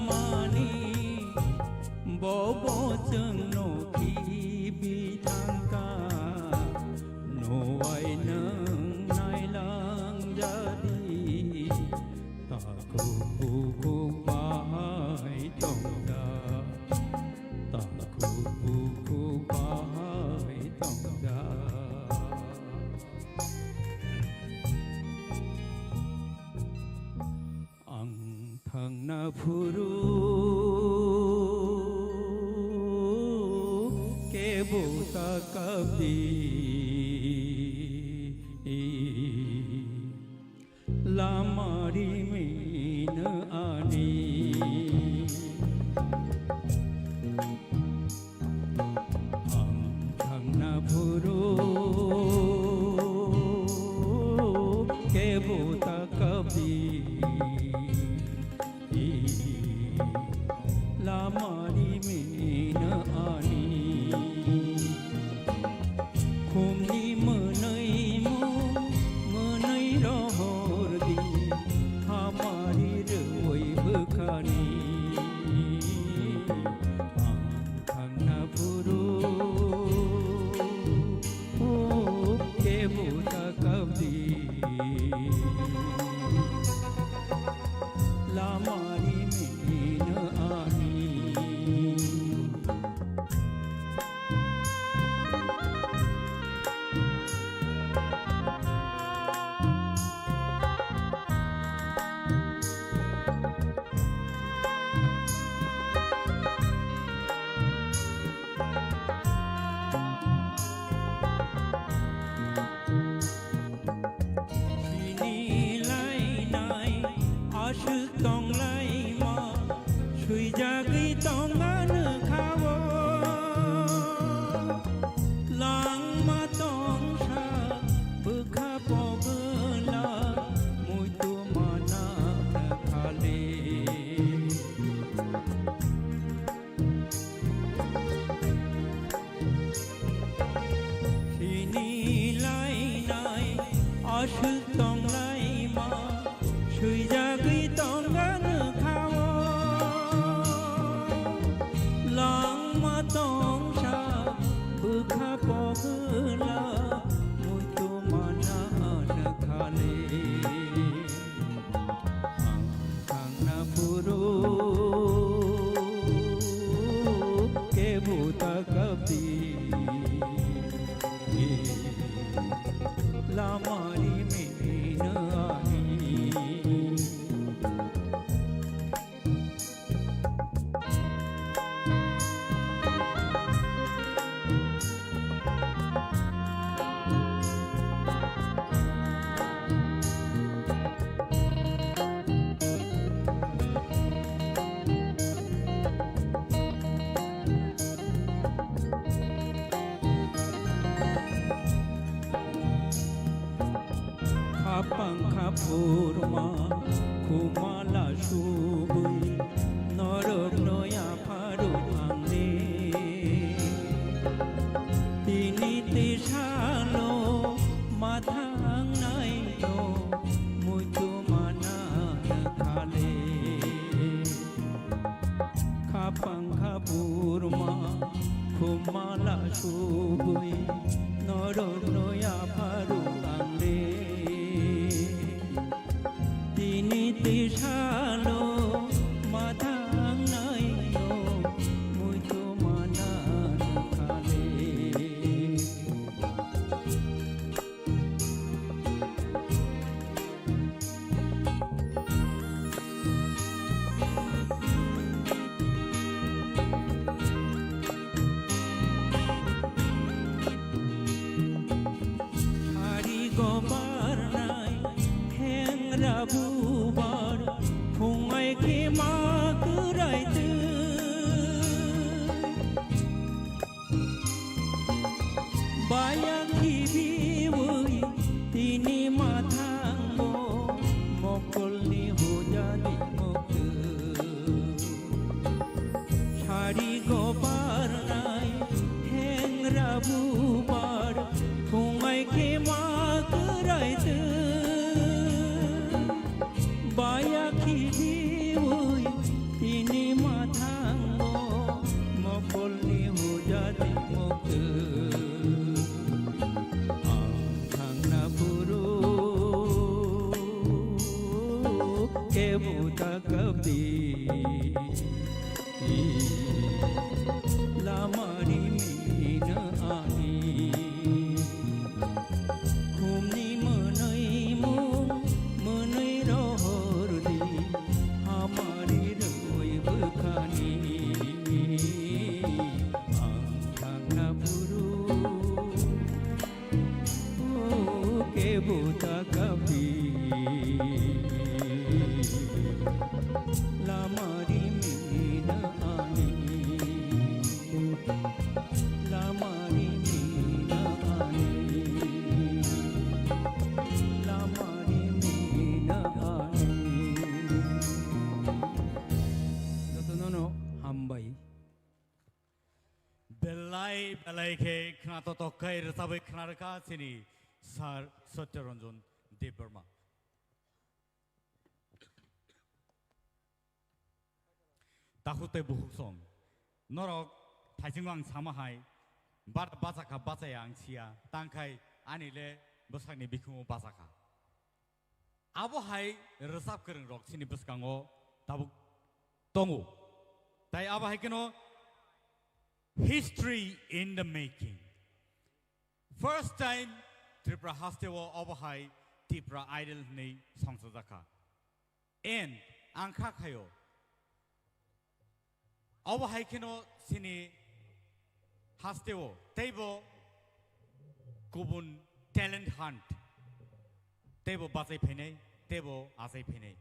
mani bo bo chung no khi bi tongda ta ku bai tongda ang thang na phuru ke bota kabdi lamari min ani ang thang na phuru ke bota kabdi lamari min ani khumni manai mo manai rohor di hamari roi bukhani ang na puru o ke buta kabdi lamari min ani tong lai ma chui ja gi tong an khawo lang ma tong sha bukha pogla mui tu mana khale sini lai nai ashul tong lai ma chui ja gi tong an khawo lang ma tong sha bukha pogla mui tu mana an khale ang na puru ke buta kabdi lamari min ani pangkha purma kumala subui norok noya paru angni tini tisalo mathang nai no mutu mana khale kha pangkha purma kumala subui norok noya paru angni tini tisalo mathang nai no mui tu mana khale hari gobar nai heng rabu bar phungai ki ma kurai tu baya ki bi woi tini mathang mo mokol ni ho jani moktu hari gobar nai heng rabu bar phungai ki ma kurai tu baya ki bi woi tini mathang mo mokol ni ho jani moktu ang na puru ke buta kabdi हामबाय belai ke khna to kai rasabai khna raka sini sar Satyaranjan Debarma tahute buhuk song norok thaisingwang samahai bar basaka basayang sia tangkai anile basakni bikhumo basaka abo hai resap kereng rok sini beskango tabuk tongu tai abo hai keno history in the making. First time Tipra hastewo obahai Tipra idol ni songsajaka. And Wngkha khayo obahai keno sini hastewo tebo kubun talent hunt tebo basai phenai tebo asai phenai.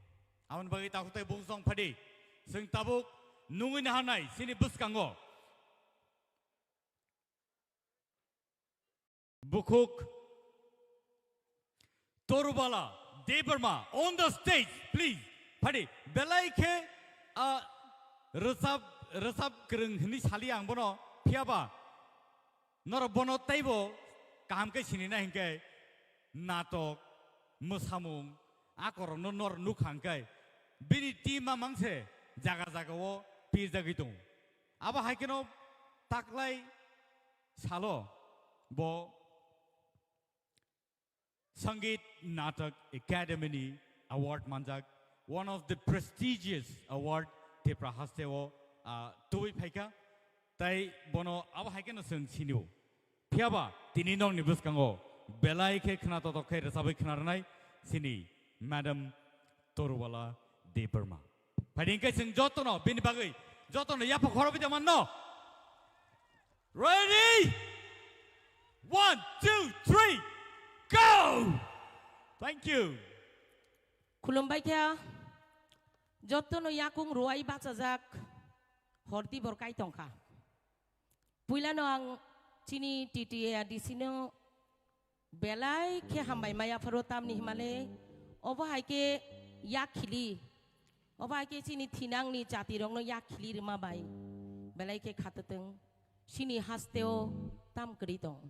Awan bagi takutai bung song phadi sing tabuk nungin hanai sini buskango. Bukuk Torubala Debarma on the stage, please. Padi belai ke resap kereng ni sali ang bono piaba nor bono taibo kaham ke sini na hingke natok musamung akor nor nukhang ke bini tima mangse jaga jaga wo pizza gitung aba haikeno taklai salo bo Sangeet Natak Academy Award Manjak, one of the prestigious award Tipra hastewo Tui Paika, Tai Bono Abahakeno Sung Sinu. Piaba, Tininong Nibuskango, Belai Ke Knato Ke Sabi Knarnai, Sini, Madam Torwala de Burma. Padinka Sing Jotono, Binibagi, Jotono Yapa Horabitaman. Ready? 1, 2, 3. Go! Thank you. Khulumbai kya jotono yakung ruai bachajak horti borkai tongkha puilano ang chini titi adisino belai ke hambai maya pharotam ni himale obahai ke yakhili obahai ke chini thinang ni chati rongno yakhili rima bai belai ke khatateng sini hasteo tam kritong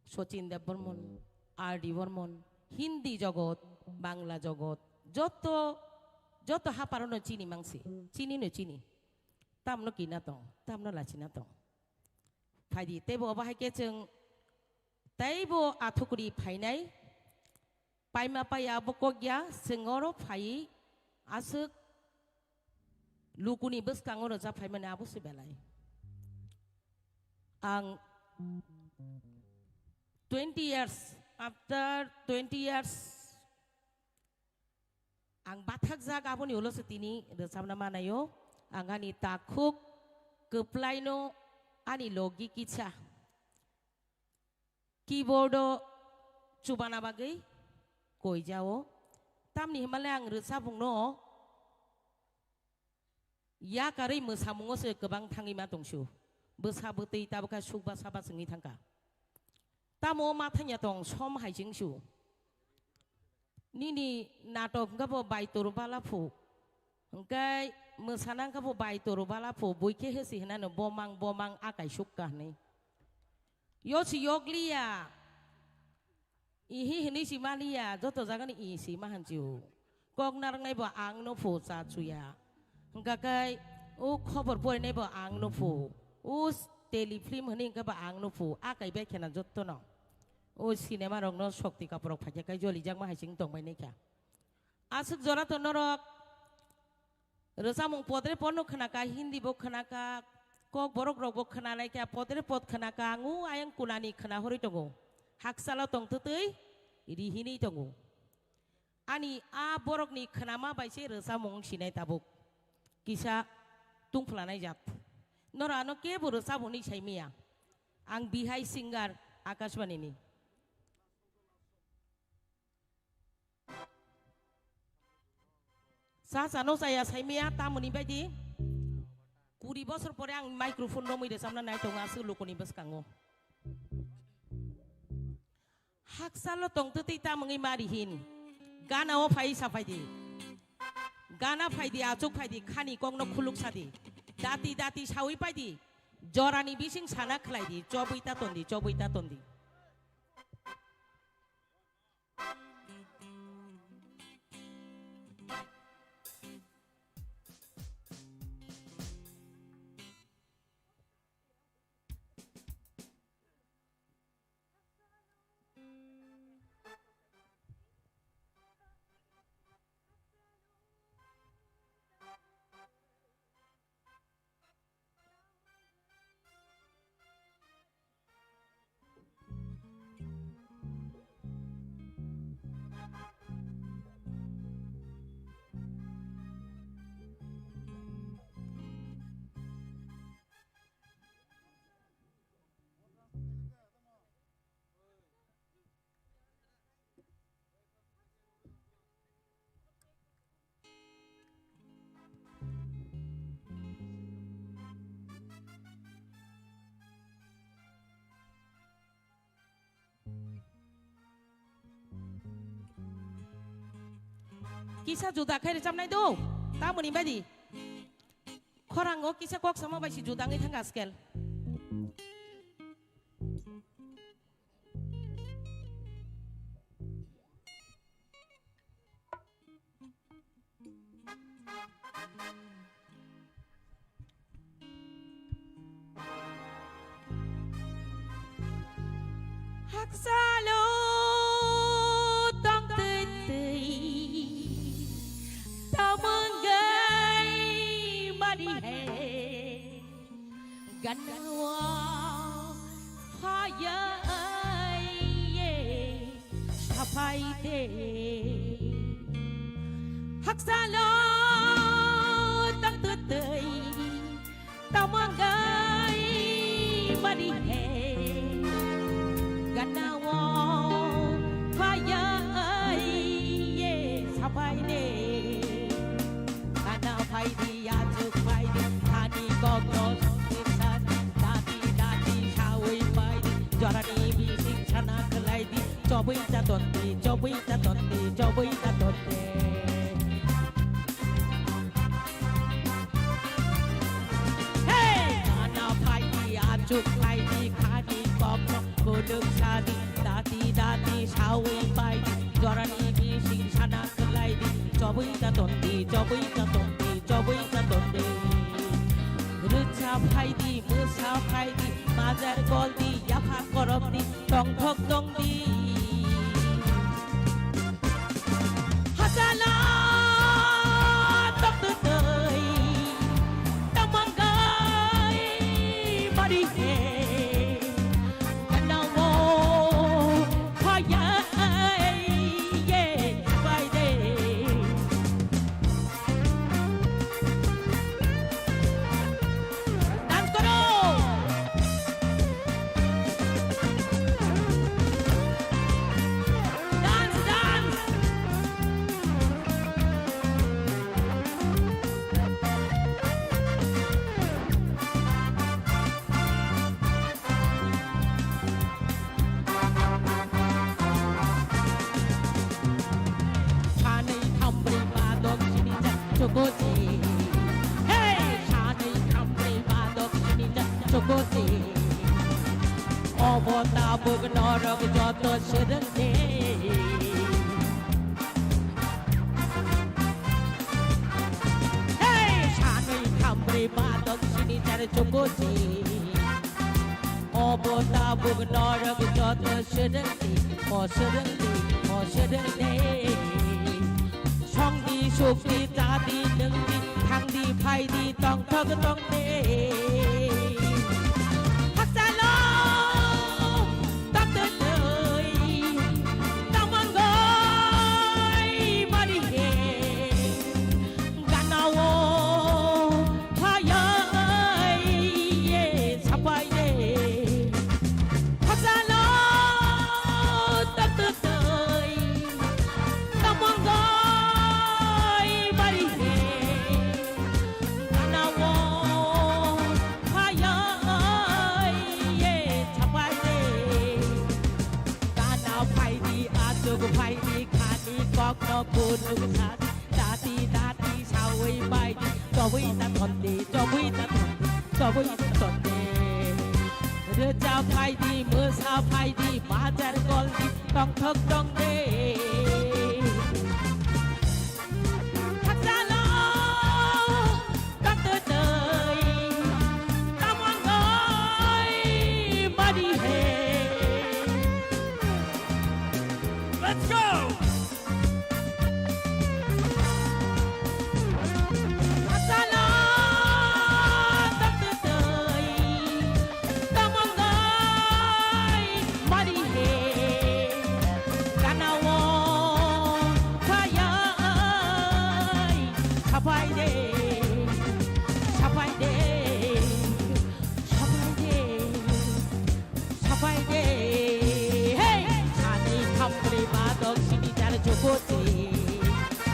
Sochin Debormon R.D. Bormon Hindi জগৎ বাংলা জগৎ যত যত হাপারনো চিনি মাংসি চিনি no চিনি তামনো কিনা তং তামনো লাচিনা তং ফাইদি তেবো বাহাইকে जों তাইবো আথকুরি ফাইনাই পাইমা পায়া বকগিয়া जोंरो फाइ आसुक लुकुनि बसकाङो जा फाइमाने आबुसु बेलाय आं 20 years after 20 years ang bathak jaga aboni ulos tini resabna manayo angani takuk keplaino ani logi kicha keyboardo chubana bagai koi jao tamni himale ang resabungno ya kari mosamungo se gobang thangima dongsu बोसाबोतै ताबका सुबा साबा जोंनि थांगा तामो माथानिया दं सम हाइजेंसु निनि नाटक गाबो बायतरो बालाफु ओंखाय मोसानां गाबो बायतरो बालाफु बयखे होसि होनानो बमां बमां आकाय सुक्कानै योसि योगलिया इहि हिनिसि मालिया जत जागानि इसि माहानजु कगनारनायबो आंनो फु जाचुया ओंखाय ओ खबर पयनायबो आंनो फु उस टेलीफिल्म हनी का आंनो फु आकाय बेखेना जत्तनो ओ सिनेमा रंगनो शक्ति कापरक फाजेकाय जलि जाग मा हाइसिं दंबाय नेखा आसुक जरा तो नरक रसामुं पदरे पन्नो खनाका हिंदी बो खनाका कक बरक रक बो खनानाय क्या पदरे पद खनाका आंगु आयं कुनानि खना हरि दंगो हाकसाला तंततै रिहिनि दंगो आनि आ बरकनि खनामा बायसे रसामुं सिनाय ताबुक किसा तुंफ्लानाय जात नरानो के बर साबुनि साइमिया आं बिहाय सिंगार आकाशवाणीनि सा सानो साया साइमिया तामुनि बायदि 20 बছর পরে आं माइक्रोफोन नमैदे सामना नाय दं आसु लोकनि बसकाङो हाकसालो तंततै तामुङै मारिहिन गानाव फाइ साफायदि गाना फायदि आचुक फायदि खानि कंनो खुलुक सादि दाती सावै पाइदि जरानि बिसिं साना खलायदि जबैता तन्दि Kisah juda kaya recam na ito. Tamo ni badi. Korango kisah kok sama basi juda ngi tangga skel. Haksalo tong tei tao menggai madi he ganawa haya ye sapai te haksalo tong tei tao menggai madi he ganawa haya ye sapai ne kana pai di ajuk pai di thani gogno songsan dati sawai pai jorani bising chana khlai di jobai ta tonde hey kana pai di ajuk pai di khani gogno koduk sadi dati sawai pai jorani bising chana khlai di jobai ta tonde rucha pai di musa pai di mazar gol di yafa korop di tong thok dong di hasala tok tei tamangai mari he kanawo haya ye pai de dance karo dance Chanai thambri badok sinija chokoti hey chanai thambri badok sinija chokoti obota bugnorok joto sedente hey chanai thambri badok sinija chokoti obota bugnorok joto sedente Songdi sukdi tadi nengdi thangdi phaidi tong thok tong te haksalo tak tei tamangai mari he ganawo haya ye sapai de haksalo tak tei tamangai mari he ganawo ก็บ่ยินตนเดเรือเจ้าไพดีมือสาวไพดีมาจัดกอลดีต้องทกต้องเดทักษะโลตักเตอเตยตามวังเอยมาดีเฮ Let's go ทักษะโลตักเตอเตยตามวังเอยมาดีเฮกันเอาวพายายขับไปเดขับไปเดขับไปเดขับไปเดเฮ้ชาติทำบริบาตกชินิจารโจโกจี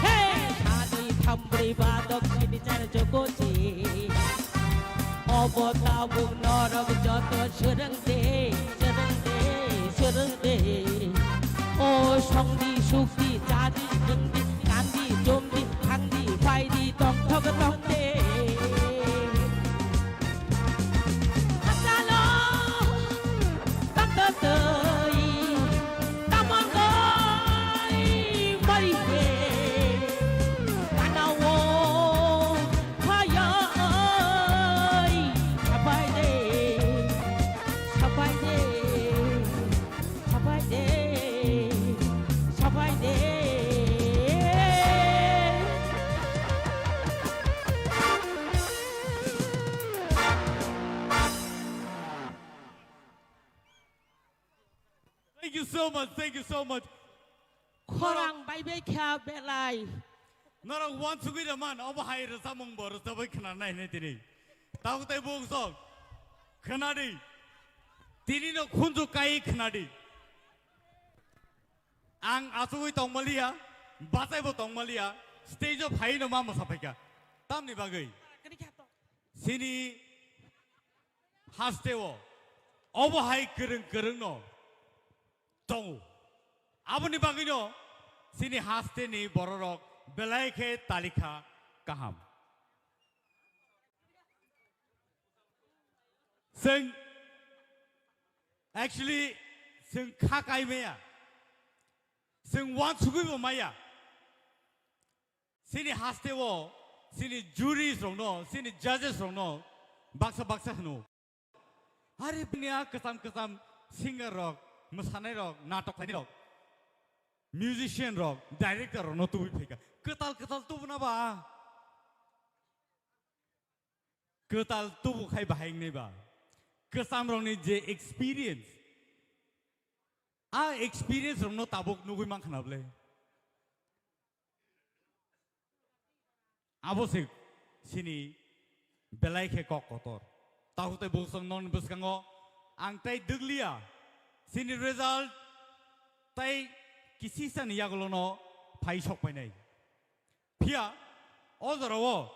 เฮ้ชาติทำบริบาตกชินิจารโจโกจีอบตาบุญนรกจอดตัวเชื่อดังเดเชื่อดังเดเชื่อดังเดโอ้ช่องดีสุขดีจาดีดึงดีการดีโจมดีทั้งดีไฟดีต้องเท่ากันต้องเดฮัจจาโลตั้งเตอเตยตั้งมังกรไม่เฮกันเอาโวพายายขับไปเดขับไปเดขับไปเดขับไปเด Thank you so much thank you so much ขรังใบเบี้ยแคบเบลาย Nara one sugi the man over high resamong bor sabai khana nai ne tini tau te bong song khanadi tini no khunju kai khanadi ang asugui tongmalia basai bo tongmalia stage of high no ma sapaika tam ni bagai sini hasteo over high kereng no tong aboni bagai no sini haste ni bororok belai ke talika kaham sing actually sing khakai meya sing wan sugui bo maya sini haste wo sini juries rong no sini judges rong no baksa no are punya kesam singer rock mosanai rock natok tani rock musician rock director rock no tu phika ketal tu na ba ketal tu khai bahang nei ba kesam rong ni je experience rong no tabuk nugui mang khanable abosik sini belai ke kok kotor tahu te busong non buskango ang tai duglia sini result tai kisi san yagolo no phai sok pai nai phia ozoro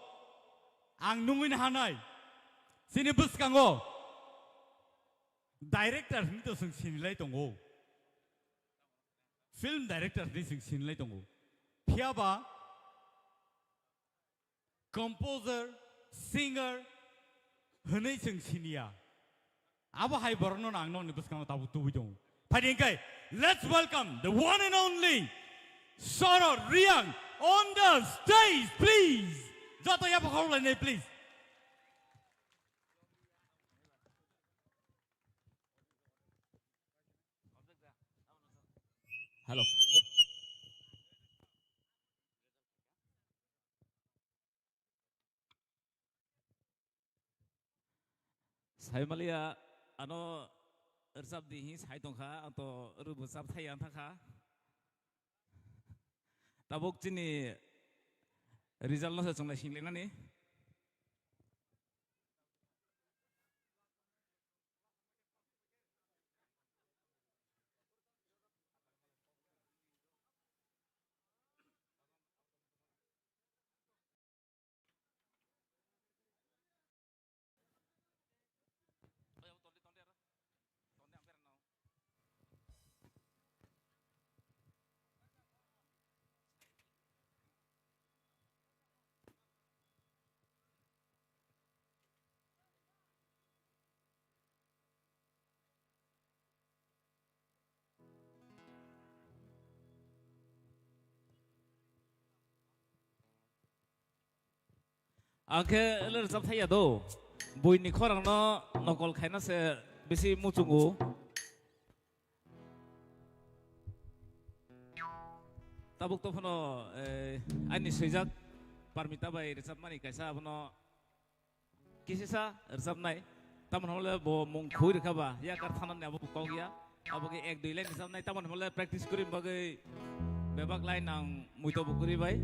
ang nungin hanai sini buskango director ni to sing sin lai tongo film director ni sing sin lai tongo phia ba composer singer hanai sing sinia abo hai borno nang no ni buskango tabu tu bujong Padingkai, let's welcome the one and only Soro Riang on the stage, please. Jato ya pakau lene, please. Hello. Saya melihat ano resap dihi saya tongkha atau rubusap saya antakha. Tabuk cini result no sejumlah singlena ni. angke ler zap thaya do bui ni khorang no nokol khaina se bisi muchungu tabuk to phono ani sejak parmita bai resap mani kaisa phono kisisa resap nai tamon hole bo mung khui rakaba ya kar thanan ne abo ko gya abo ke ek dui line resap nai tamon hole practice kuri bagai bebak line nang muito bukuri bai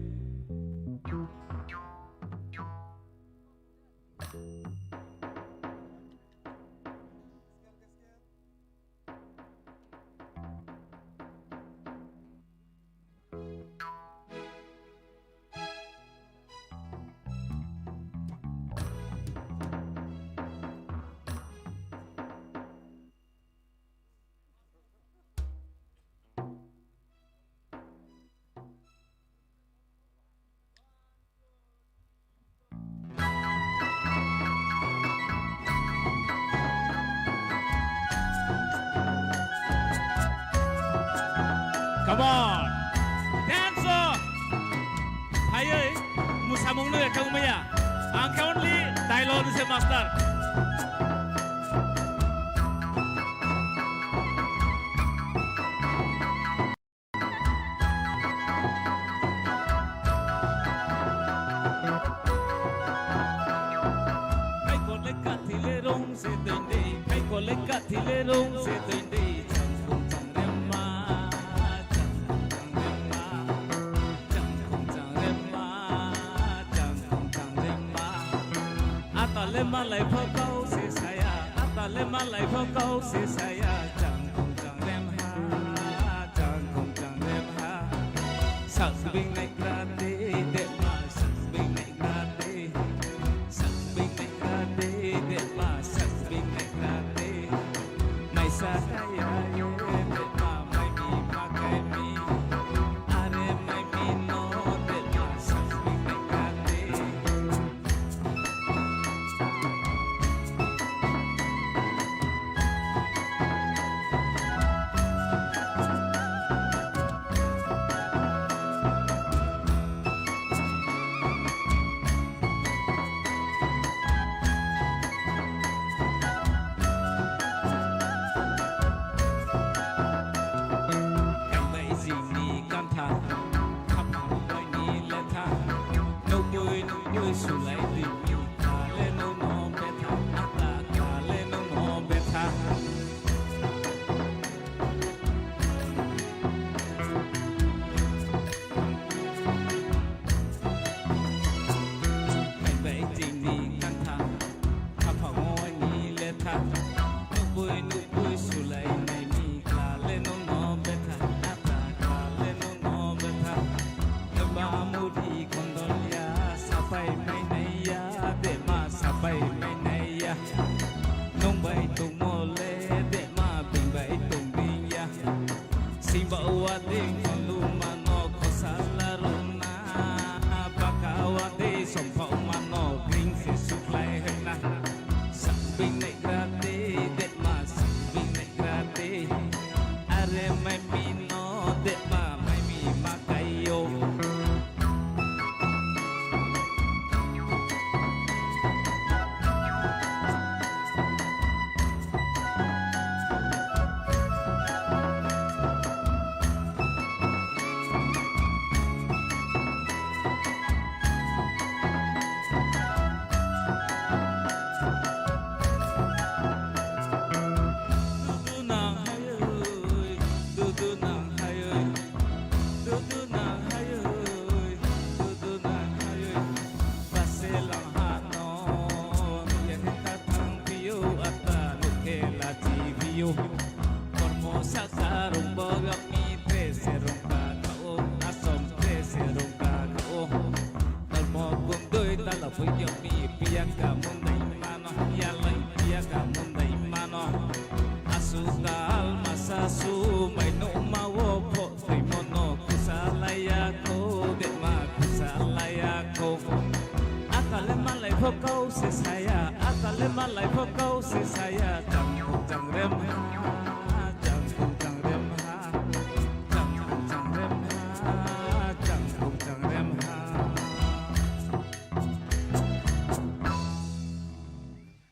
Come on, dancer. Haye, musamung lu ekang maya. Angka only dialogue se master. Kai kolek kathile rong se doinde, kai kolek kathile rong se doinde. Lema lai phơ câu se saya, ata lema lai phơ câu se saya, chẳng không chẳng lem ha, chẳng không chẳng lem ha. Sắc bình này grande, đẹp mà sắc bình này grande, sắc bình này grande, đẹp mà sắc bình này grande. Này sa saya đẹp mà mai mi ma kai mi, are mai mi no đẹp mà sắc bình này grande.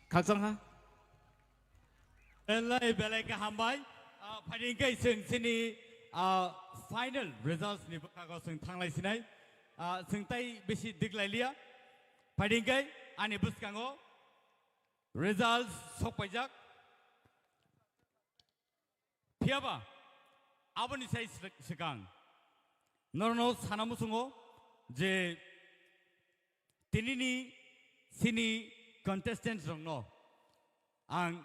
각성 ha belai ka hambai phading kai sing sini final results ni bakago sing thanglai sinai sing tai besi diglai lia phading kai ani buskango results sokpajak phiaba aboni sai sikang norno sanamusungo je tinini sini contestants rongno ang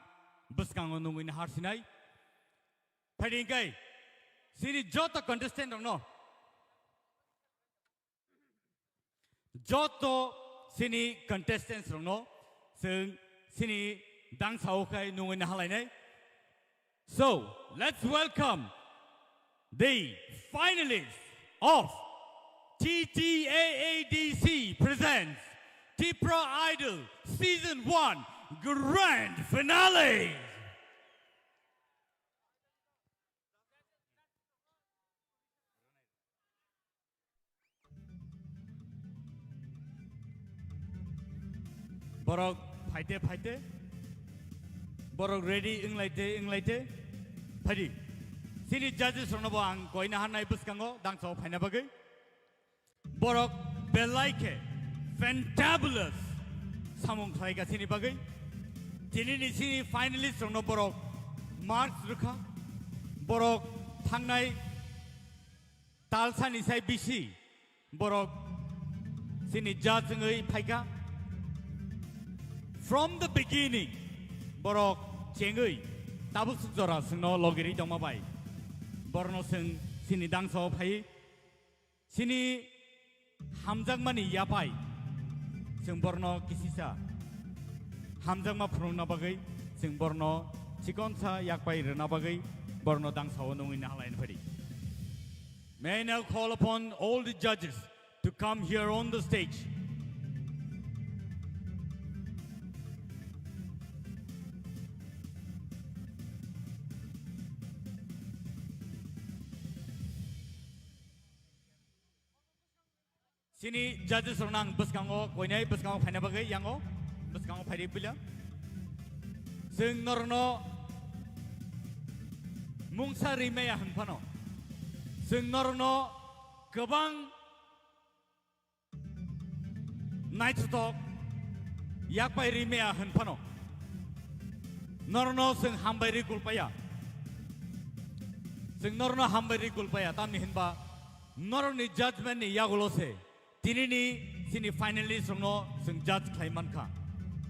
buskango nungin harsinai phading kai sini joto contestant rongno joto sini contestants rongno sing sini dang sao kai nungin halainai. So let's welcome the finalists of TTAADC presents Tipra Idol Season 1 Grand Finale. Borok fighte borok ready inglaite phadi sini judges ronobo ang koina hanai buskango dangso phaina bagai borok belaike fantabulous samung thaiga sini bagai tinini sini finalist rono borok marks rukha borok thangnai talsani sai bisi borok sini judge ngai phaiga from the beginning borok chengui tabuk sujora singno logiri dongma bai borno sing sini dangso phai sini hamjangmani yapai sing borno kisisa hamjangma phrungna bagai sing borno chikonsa yakpai rena bagai borno dangso nungin halain phari. May I now call upon all the judges to come here on the stage. Sini judges renang buskango koinai buskango phaina bagai yango buskango phairi pila sing norno mungsa rimeya hanphano sing norno gobang naitsutok yakpai rimeya hanphano norno sing hambairi kulpaya sing norno hambairi kulpaya tamni hinba norni judgment ni yagolose tinini sini finalist rongno sing judge klaiman kha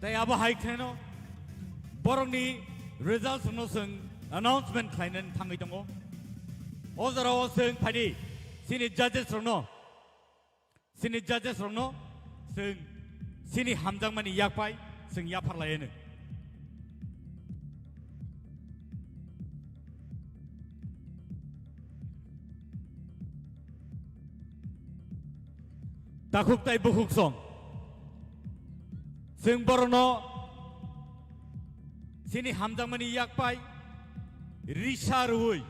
tai aba hai kheno borongni results rongno sing announcement klainan thangai tongo ozaro sing phadi sini judges rongno sing sini hamjangmani yakpai sing yapharlaene takuk tai bukuk song sing borno sini hamjangmani yakpai risarui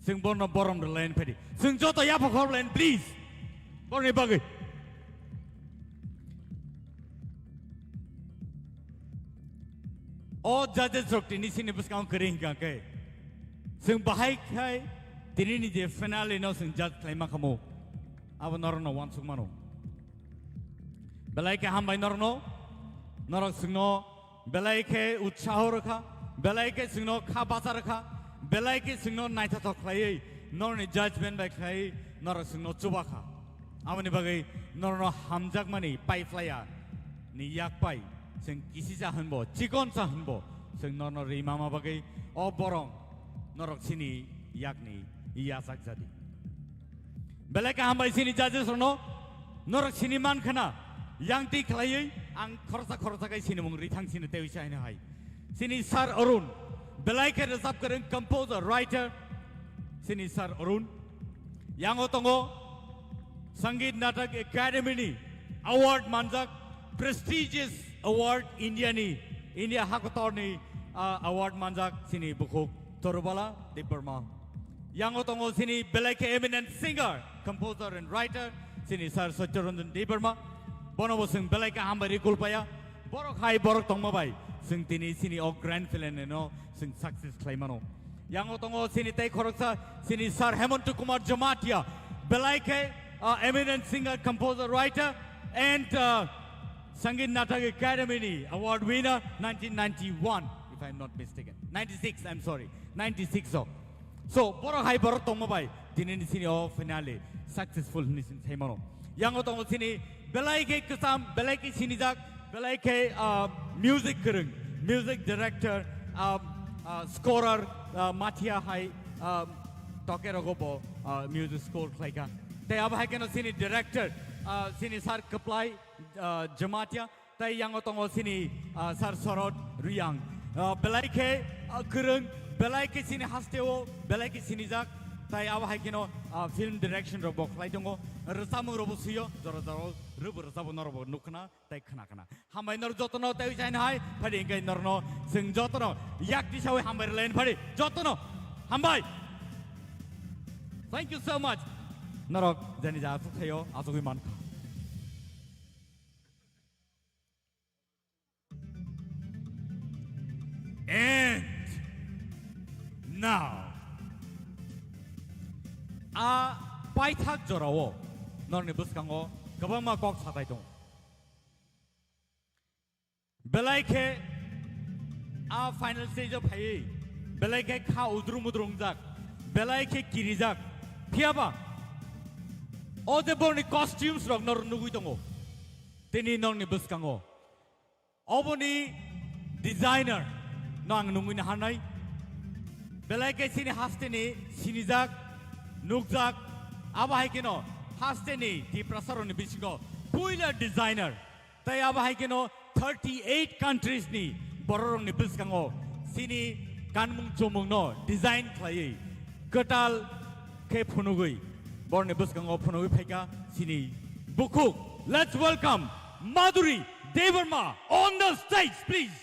sing borno borom the land pedi sing joto yapakor land please borni bagai all judges rok tini sini buskang kering kai sing bahai kai tini ni je finale no sing judge klaima kamu aba norno wansuk mano belaike hambai norno norok singno belaike utsaho rakha belaike singno khabasa rakha belaike singno naita to khlai norni judgment by khlai norok singno chubakha amani bagai norno hamjak mani pai flaya ni yak pai sing kisisa hanbo chikon sa hanbo sing norno rimama bagai o borong norok sini yakni iyasak jadi belaka hambai sini judges rono norok sini man khana yang ti khlai ang khorsa kai sini mung rithang sini tewisha ina hai sini sir arun belaka resap kareng composer writer sini sir arun yang otongo sangeet natak academy ni award manjak prestigious award India hakotor ni award manjak sini bukuk torubala di Burma yang otongo sini belaka eminent singer composer and writer sini sir Socharandan di Burma bono bosing belaka hambari kulpaya borok hai borok tongma bai sing tini sini o grand finale no sing success claimano yang otongo sini tai khoroksa sini sir Hemant Kumar Jamatia belaike eminent singer composer writer and Sangeet Natak Academy award winner 1991 if I'm not mistaken 96 I'm sorry 96 so borok hai borok tongma bai tini sini o finale successful nisin thaimano yang otongo sini belaike kesam belaike sini jak belaike music kereng music director scorer Matia hai tokerogobo music score klaika te ab hai keno sini director sini sar kaplai Jamatia tai yang otongo sini sar sorot ruyang belaike kereng belaike sini hasteo belaike sini jak tai ab hai keno film direction robo klai dongo resamu robo siyo joro joro rubu resabu norobo nukna tai khana khana hambai nor jotono tai jain hai phari ngai norno sing jotono yak di sawe hambai len phari jotono hambai thank you so much norok jani ja su thayo asugui man and now paithak jorawo norni buskango kabama kok satai dong belaike final stage of hai belaike kha udrum udrung jak belaike kirijak phiaba ode borni costumes rok nor nugui dongo tini norni buskango oboni designer nang nungui na hanai belaike sini hasteni sinijak nukjak aba hai kino hasteni Tipra saroni bisingo puila designer tai aba hai kino 38 countries ni bororong ni biskango sini kanmung chomung no design khlai katal ke phunugui borne biskango phunugui phaika sini buku let's welcome Madhuri Devarma on the stage please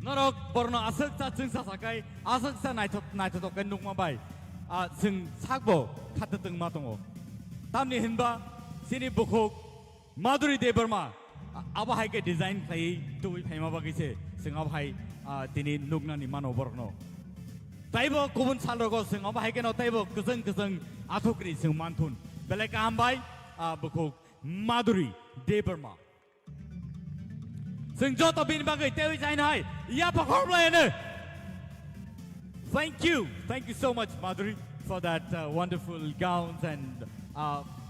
norok borno asaksa chungsa sakai asaksa naithok kan nukma bai sing sakbo khatateng ma tongo tamni hinba sini bukhuk Madhuri Devarma aba hai ke design khai tui phaima bagise sing aba hai tini nukna ni mano borno taibo kubun salrogo sing aba hai ke no taibo kusang athukri sing manthun beleka hambai bukhuk Madhuri Devarma sing joto bin bagai tewi jain hai ya pakhor blane thank you so much Madhuri for that wonderful gowns and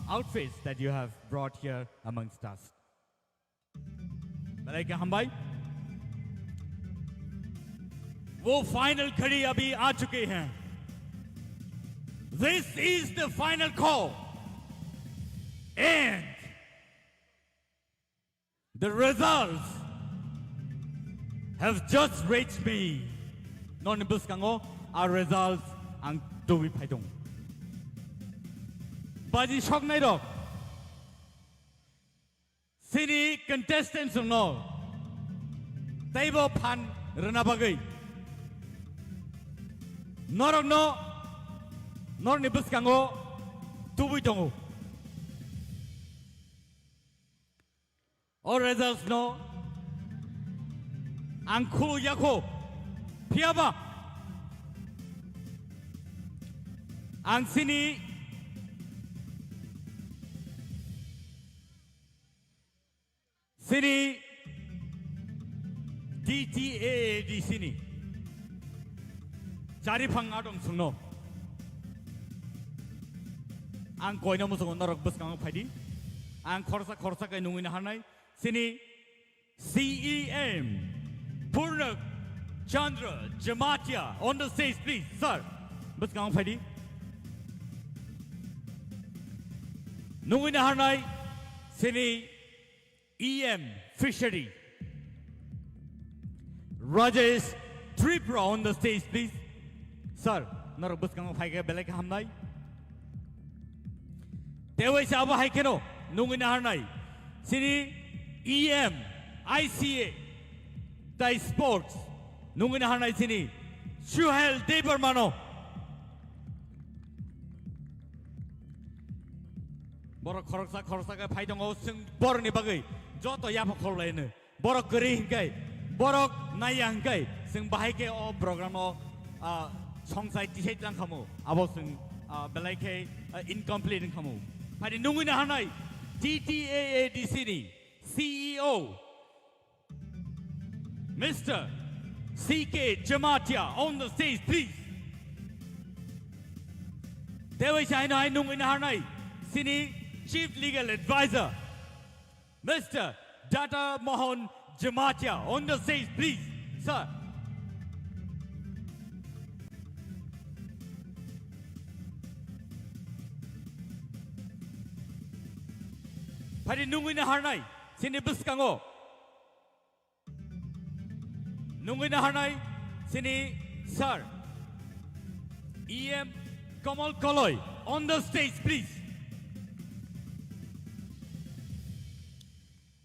outfits that you have brought here amongst us beleka hambai wo final khadi abhi aa chuke hain this is the final call and the results have just reached me. Non buskango our results ang tuwi paidong. Baji shock nai dok. Sini contestants no. Taibo pan rena bagai. Norok no. Non buskango tuwi dongo. All results no. Angkulu yako piaba ang sini DTA di sini cari pangadong sungno ang koino musong norok bus kang phaidi ang khorsa kai nungin hanai sini CEM Purnak Chandra Jamatia on the stage please sir bus kang phaidi nungin hanai sini EM Fishery Rajesh Tipra on the stage please sir norok bus kang phaiga belek hamnai Tewai saba hai keno nungin hanai sini EM ICA Thai Sports nungin hanai sini Shuhel Debarmano Borok khorsa ka phai dongo sing bor ni bagai joto ya phokol lain borok keri hingkai borok naya hingkai sing bahai ke o program o songsai tisai lang kamu abo sing belai ke incomplete kamu pada nunggu na hanai TTAA di sini CEO Mr. CK Jamatia on the stage please. Dewa Shai no nunggu na hanai sini Chief Legal Advisor Mr. Data Mohan Jamatia on the stage please sir. Pada nunggu na hanai sini buskango nunggu na hanai sini sir EM Kamal Koloy on the stage please.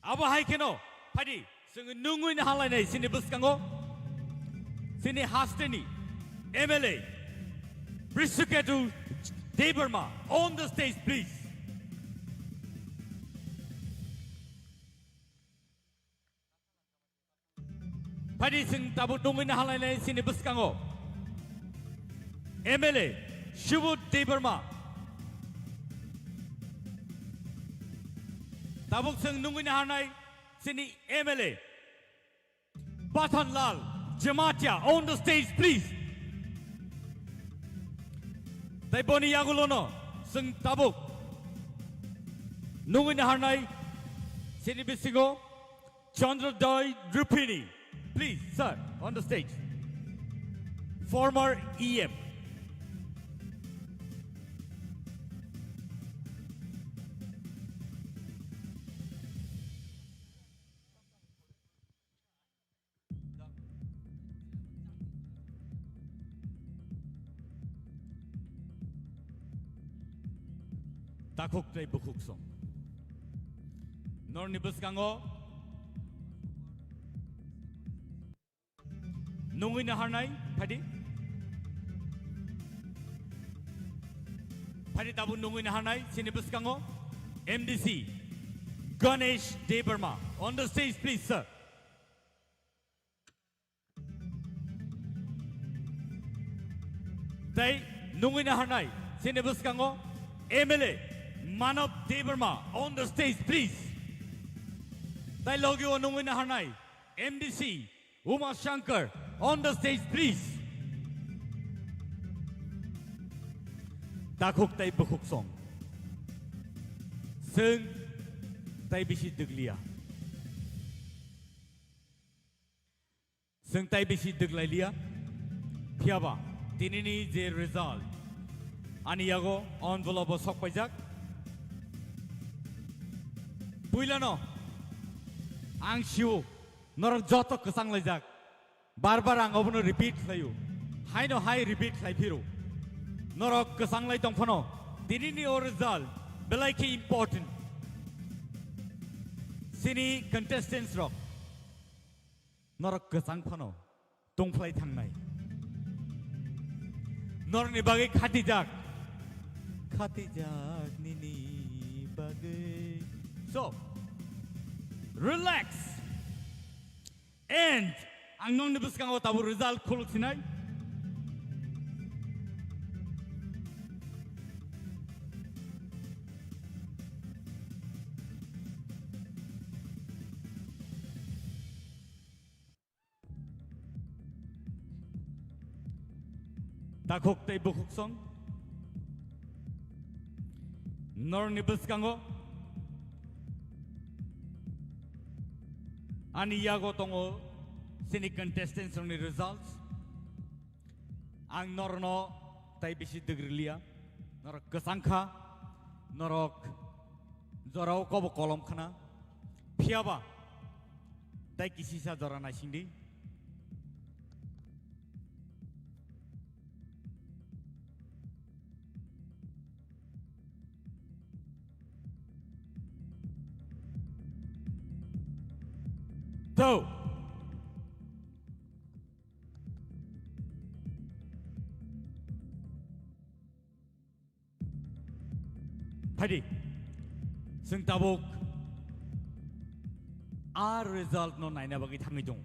Aba hai keno padi sing nunggu na halai nai sini buskango sini hasteni MLA Brisuketu Deberma on the stage please. Padi sing tabu nunggu na halai nai sini buskango MLA Shubut Deberma tabuk sing nunggu na hanai sini MLA Batan Lal Jamatia on the stage please. Tai boni yagulono sing tabuk nunggu na hanai sini bisigo Chandra Dai Rupini please sir on the stage. Former EM takuk tay bukuk song nor nibus kango nunggu na hanai padi tabu nunggu na hanai sini bus kango MDC Ganesh Deberma on the stage please sir. Tai nunggu na hanai sini bus kango MLA Manav Deberma on the stage please. Tai logyo nunggu na hanai MDC Uma Shankar on the stage please. Takuk tay bukuk song sing tay bisi deglia sing tay bisi deglailia piaba tinini je result ani yago envelope sok pajak builano ang shiu norok joto kesang lejak bar ang obono repeat layu hai no hai repeat lai phiru norok kesang lai tongphono tinini o result belai ke important sini contestants rock norok kesang phono tongplai thangnai norni bagai khatijak nini bagai so relax and ang nong nibus kang tabu result khuluk sinai takuk tay bukuk song nor nibus kango ani yago tongo sini contestants on the results ang norno tay bisi degrilia norok kesangkha norok jorau kobo kolom khana phiaba tay kisi sa jorana singdi to Padi sing tabuk Our result no naina bagi thangi dong.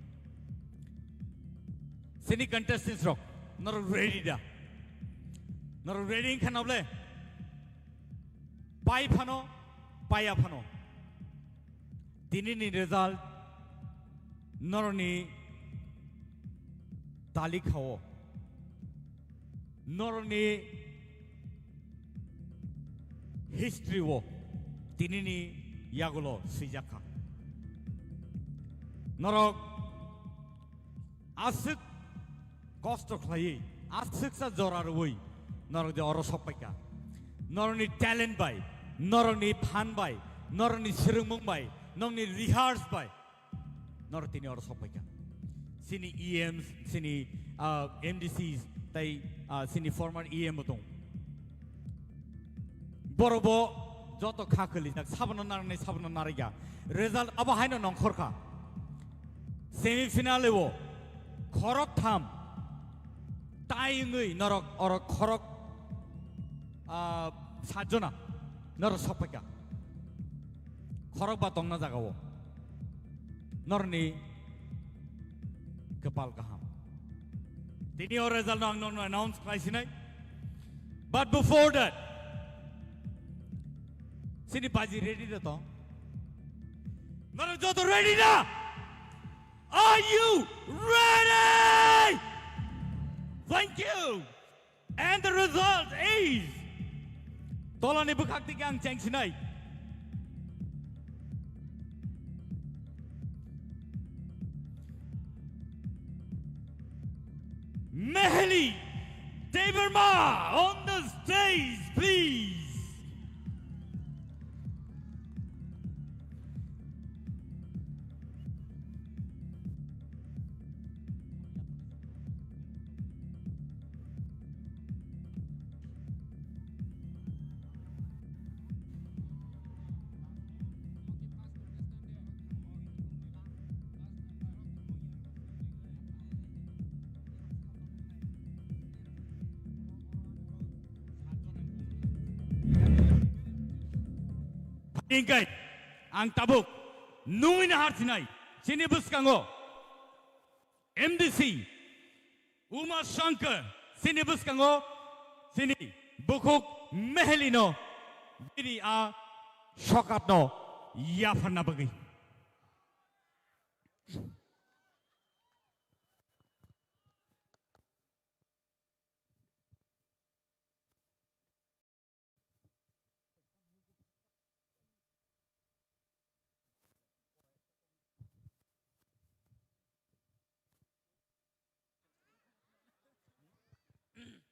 Sini contestants rock. Not ready da. Not ready kan able. Pai phano, paya phano. Tini ni result. Not ni tali khao. Not ni history wo. Tini ni yagulo sijaka. Norok asik kosto khlai asik sa jorar woi norok de oro sopaika norok ni talent bai norok ni phan bai norok ni sirungmung bai norok ni rehearse bai norok tini oro sopaika sini EMs sini MDCs tai sini former EM botong borobo joto khakali nak sabno narne sabno nariga result aba haino nongkhorkha semi-final lewo khorok tham taingui norok orok khorok sajona norok sopeka khorok ba tongna jagawo norni kepal kaham tini or result no announce kaisinai but before that sini baji ready da to norok joto ready na. Are you ready? Thank you. And the result is Tolani Bukakti Gang Changsinai. Mehli Deverma on the stage, please. Ingkai, ang tabuk, nungin hartinai, sini buskango, MDC, Uma Shankar, sini buskango, sini bukuk mehelino, bini a shokatno, yafarna bagi.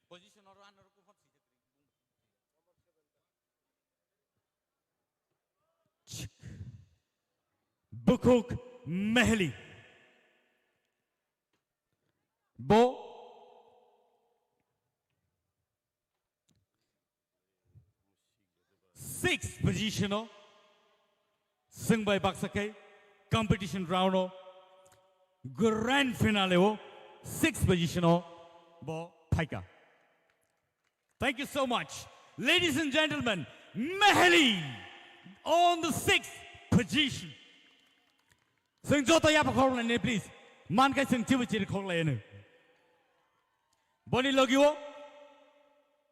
Position or run or Bukuk Mehli Bo sixth position sung by Baksake competition round grand finale sixth position Bo Paika. Thank you so much. Ladies and gentlemen, Mehli on the sixth position. Sing Jota Yapakorlane, please. Mankai Sing Tivichi Korlane. Boni Logio.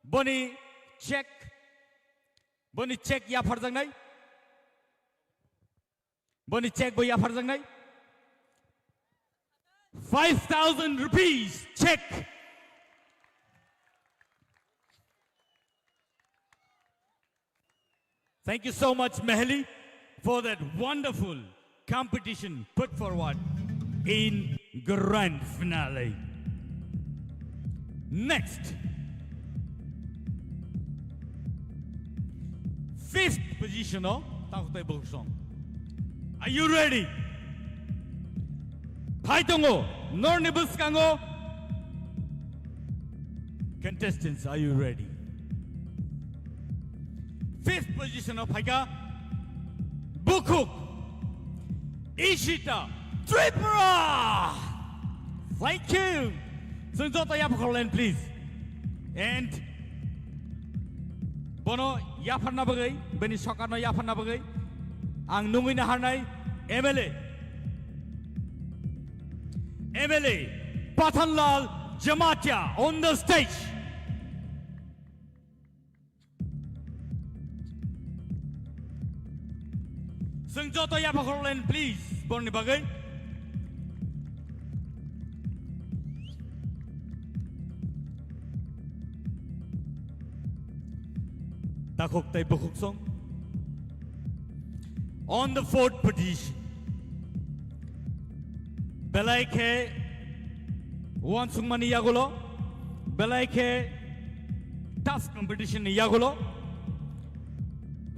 Boni check. Boni check Yapardangai. Boni check Boy Yapardangai. 5,000 rupees check. Thank you so much, Mehli, for that wonderful competition put forward in grand finale. Next, fifth position, are you ready? Paitongo, Nornibuskango. Contestants, are you ready? Fifth position of Haika, Bukuk, Ishita, Tipra. Thank you. Sunjota Yapakolen, please. And Bono Yaparnabagai, Beni Sokano Yaparnabagai, Ang Nungina Harnai, MLA, MLA Pathanlal Jamatia on the stage. Sengjoto ya pakorlen please. Borni bagai. Takok tay bukuk song. On the fourth position. Belaike Wan Sungmani Yagulo. Belaike tough competition Yagulo.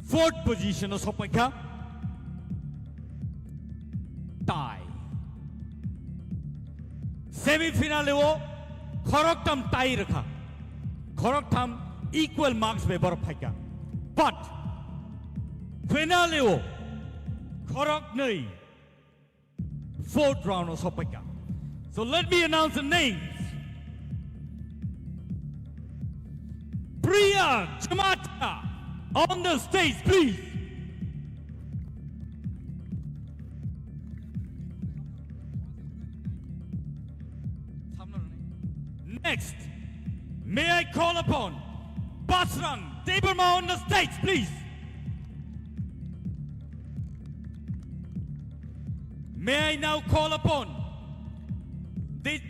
Fourth position of Sopaka. Tie. Semi-final wo Khoroktam tie rakha. Khoroktam equal marks be bar phaka. But finale wo Khorok nei fourth round of Sopaka. So let me announce the names. Priya Jamata on the stage, please. Next, may I call upon Basrang Deberma on the stage, please. May I now call upon the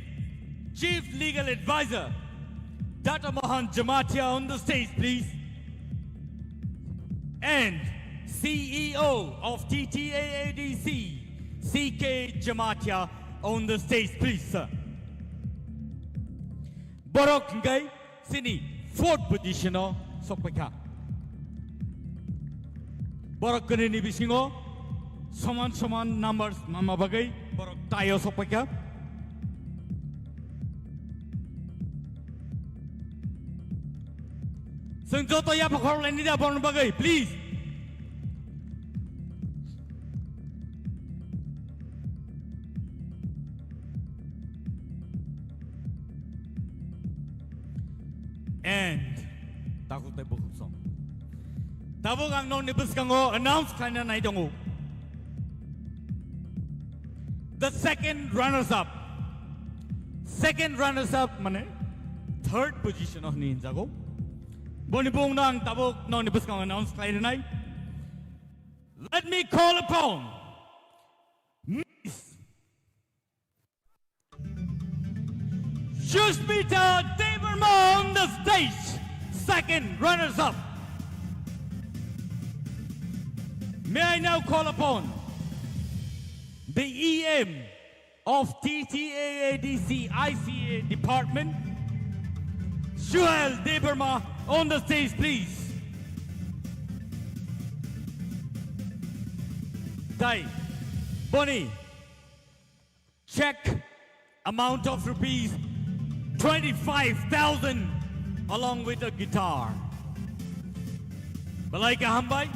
Chief Legal Advisor, Dr. Mohan Jamatia on the stage, please. And CEO of TTAADC, CK Jamatia on the stage, please, sir. Borok Ngai, sini fourth position of Sopeka. Borok Kanini Bisingo, Saman numbers, Mama Bagai, Borok Tayo Sopeka. Sengjoto ya pakor lenida Born Bagai, please. And takut tay bukuk song. Tabok ang non nibus kango announce kanya na idongo. The second runners-up. Second runners-up mane third position of ninjago. Bonibong nang tabok non nibus kango announce kanya na. Let me call upon Miss Shushmita Deverma on the stage, second runners-up. May I now call upon the EM of TTAADC ICA Department, Shuhel Deverma on the stage, please. Dai, Bonnie, check amount of rupees 25,000 along with a guitar. Balai ka hambay?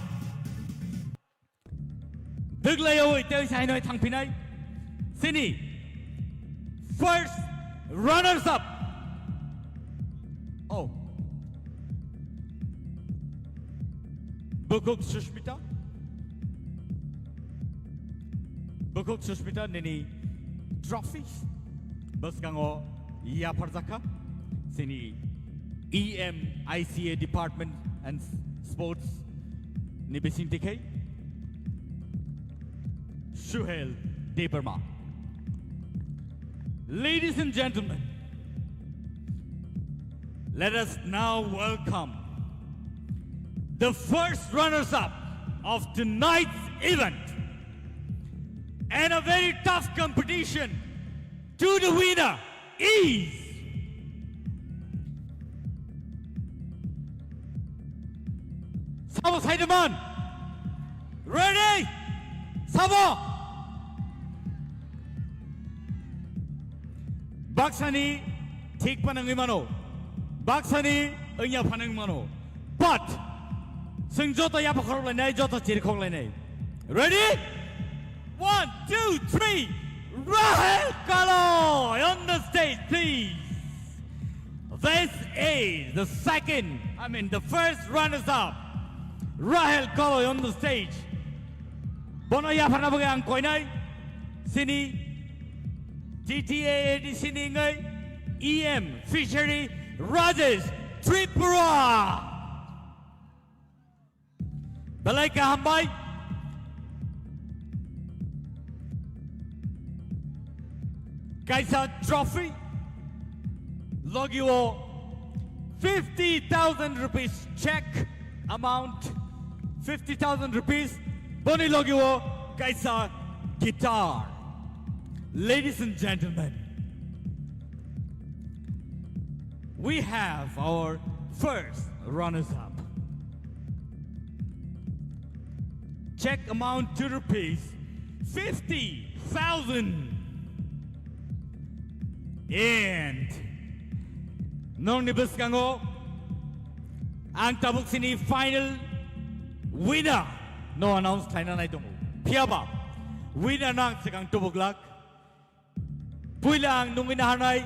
Duglayo ito sa inoy thang Pinay. Sini, first runners up. Oh. Bukuk Sushmita. Bukuk Sushmita nini trophies. Bas kango Ya Parzaka, sini EM ICA Department and Sports Nibisin TK, Shuhel Deberma. Ladies and gentlemen, let us now welcome the first runners-up of tonight's event and a very tough competition to the winner. Is Sabo Saidaman. Ready? Sabo. Baksani tik panang mano. Baksani enya panang mano. But Sengjoto ya pakor lenai joto cirkong lenai. Ready? 1, 2, 3. Rahel Kalo on the stage, please. This is the first runners-up. Rahel Kalo on the stage. Bono ya parna bagai ang koinai. Sini GTA ADC ningai EM Fishery Rajesh Tipra. Balai kahambai. Kaisa trophy. Logio 50,000 rupees check amount. 50,000 rupees. Boni Logio Kaisa guitar. Ladies and gentlemen, we have our first runners-up. Check amount 2 rupees, 50,000. And nong nibus kango ang tabuk sini final winner no announce kaina nai tongo piaba winner nang sekang tubuk lak puilang nung inahanay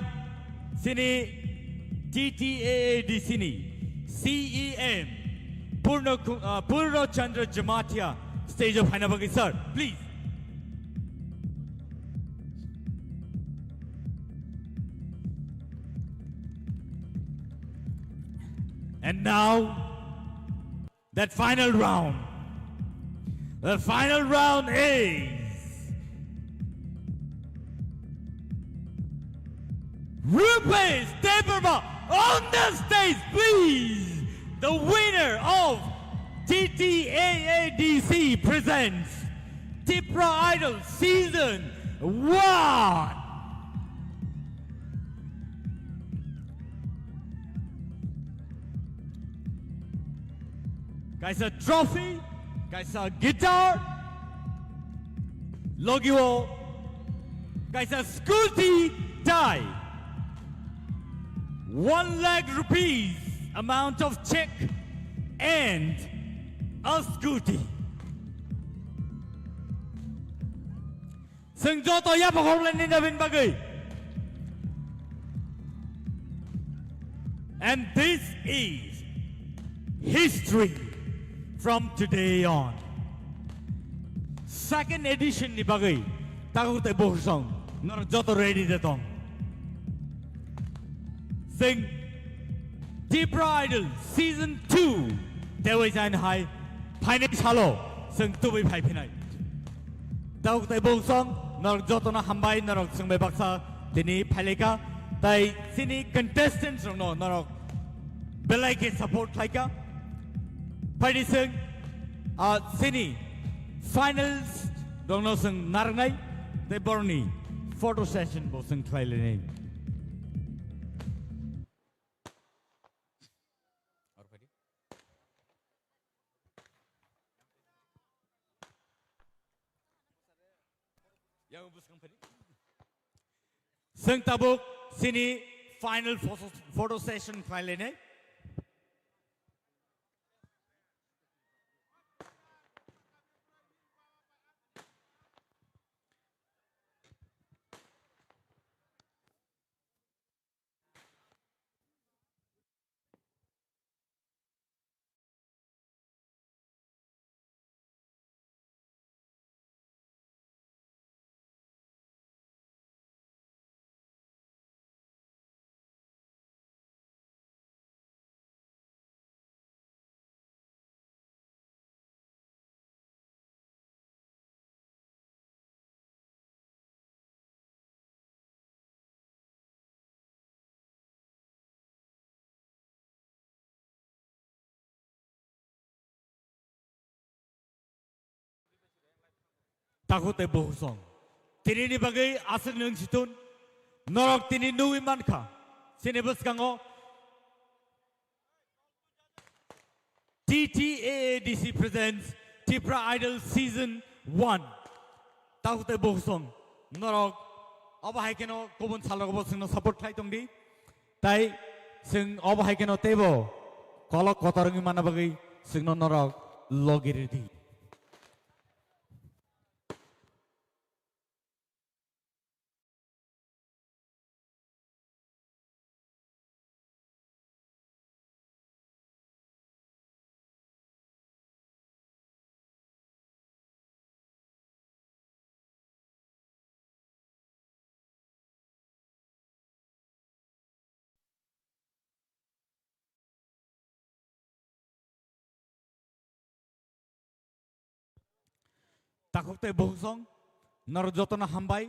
sini TTA di sini CEM Purno Chandra Jamatia stage of Hanabagi sir please. And now that final round. The final round is Rupees Tipra on the stage, please. The winner of TTAADC presents Tipra Idol Season 1. Guys, a trophy. Guys, a guitar. Logio. Guys, a scooty tie. 1 lakh rupees amount of check and a scooty. Sengjoto ya pagkaklan ni Navin Bagay. And this is history from today on. Second edition ni Bagay. Takot ay buhusong. Narjoto ready datong. Sing Tipra Idol Season 2 Dewa Zain Hai Paine Chalo Sing Tubi Pai Pinai Dauk Tai Bong Song Narok Joto Na Hambai Narok Sing Be Baksa Tini Paleka Tai Sini contestants No Narok Belai Ke support Laika Padi Sing Sini finals Dong No Sing Narangai Tai Borni photo session Bo Sing Tlailene Seng tabuk sini final photo session kali ini. Takut ay buhusong. Tini ni bagay asal ng situn. Norok tini nui Wngkha. Sinibus kango. TTAADC presents Tipra Idol Season 1. Takut ay buhusong. Norok. Obahay keno kubun salog sing no support kay tong di. Tai sing obahay keno tebo. Kolok kotorong mana bagay sing no norok logiridi. takokte bohsong norok jotona hambai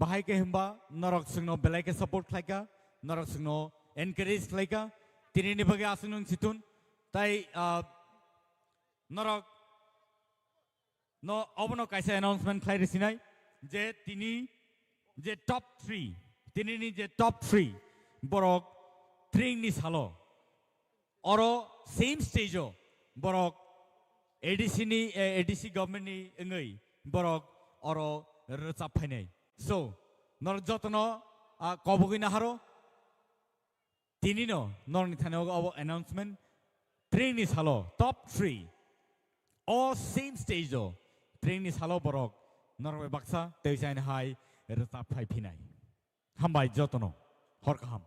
bahai ke himba norok singno belai ke support khlaika norok singno encourage khlaika tini ni bage asunung situn tai norok no obono kaisa announcement khlai sinai je tini je top 3 tini ni je top 3 borok tring ni salo oro same stage o borok ADC government ni ngai borok oro rachap phainai so nor jotono kobogina haro tini no nor ni thane obo announcement tring ni salo top 3 all same stage o tring ni salo borok nor baksa teisain hai rachap phai phinai hambai jotono hor kaham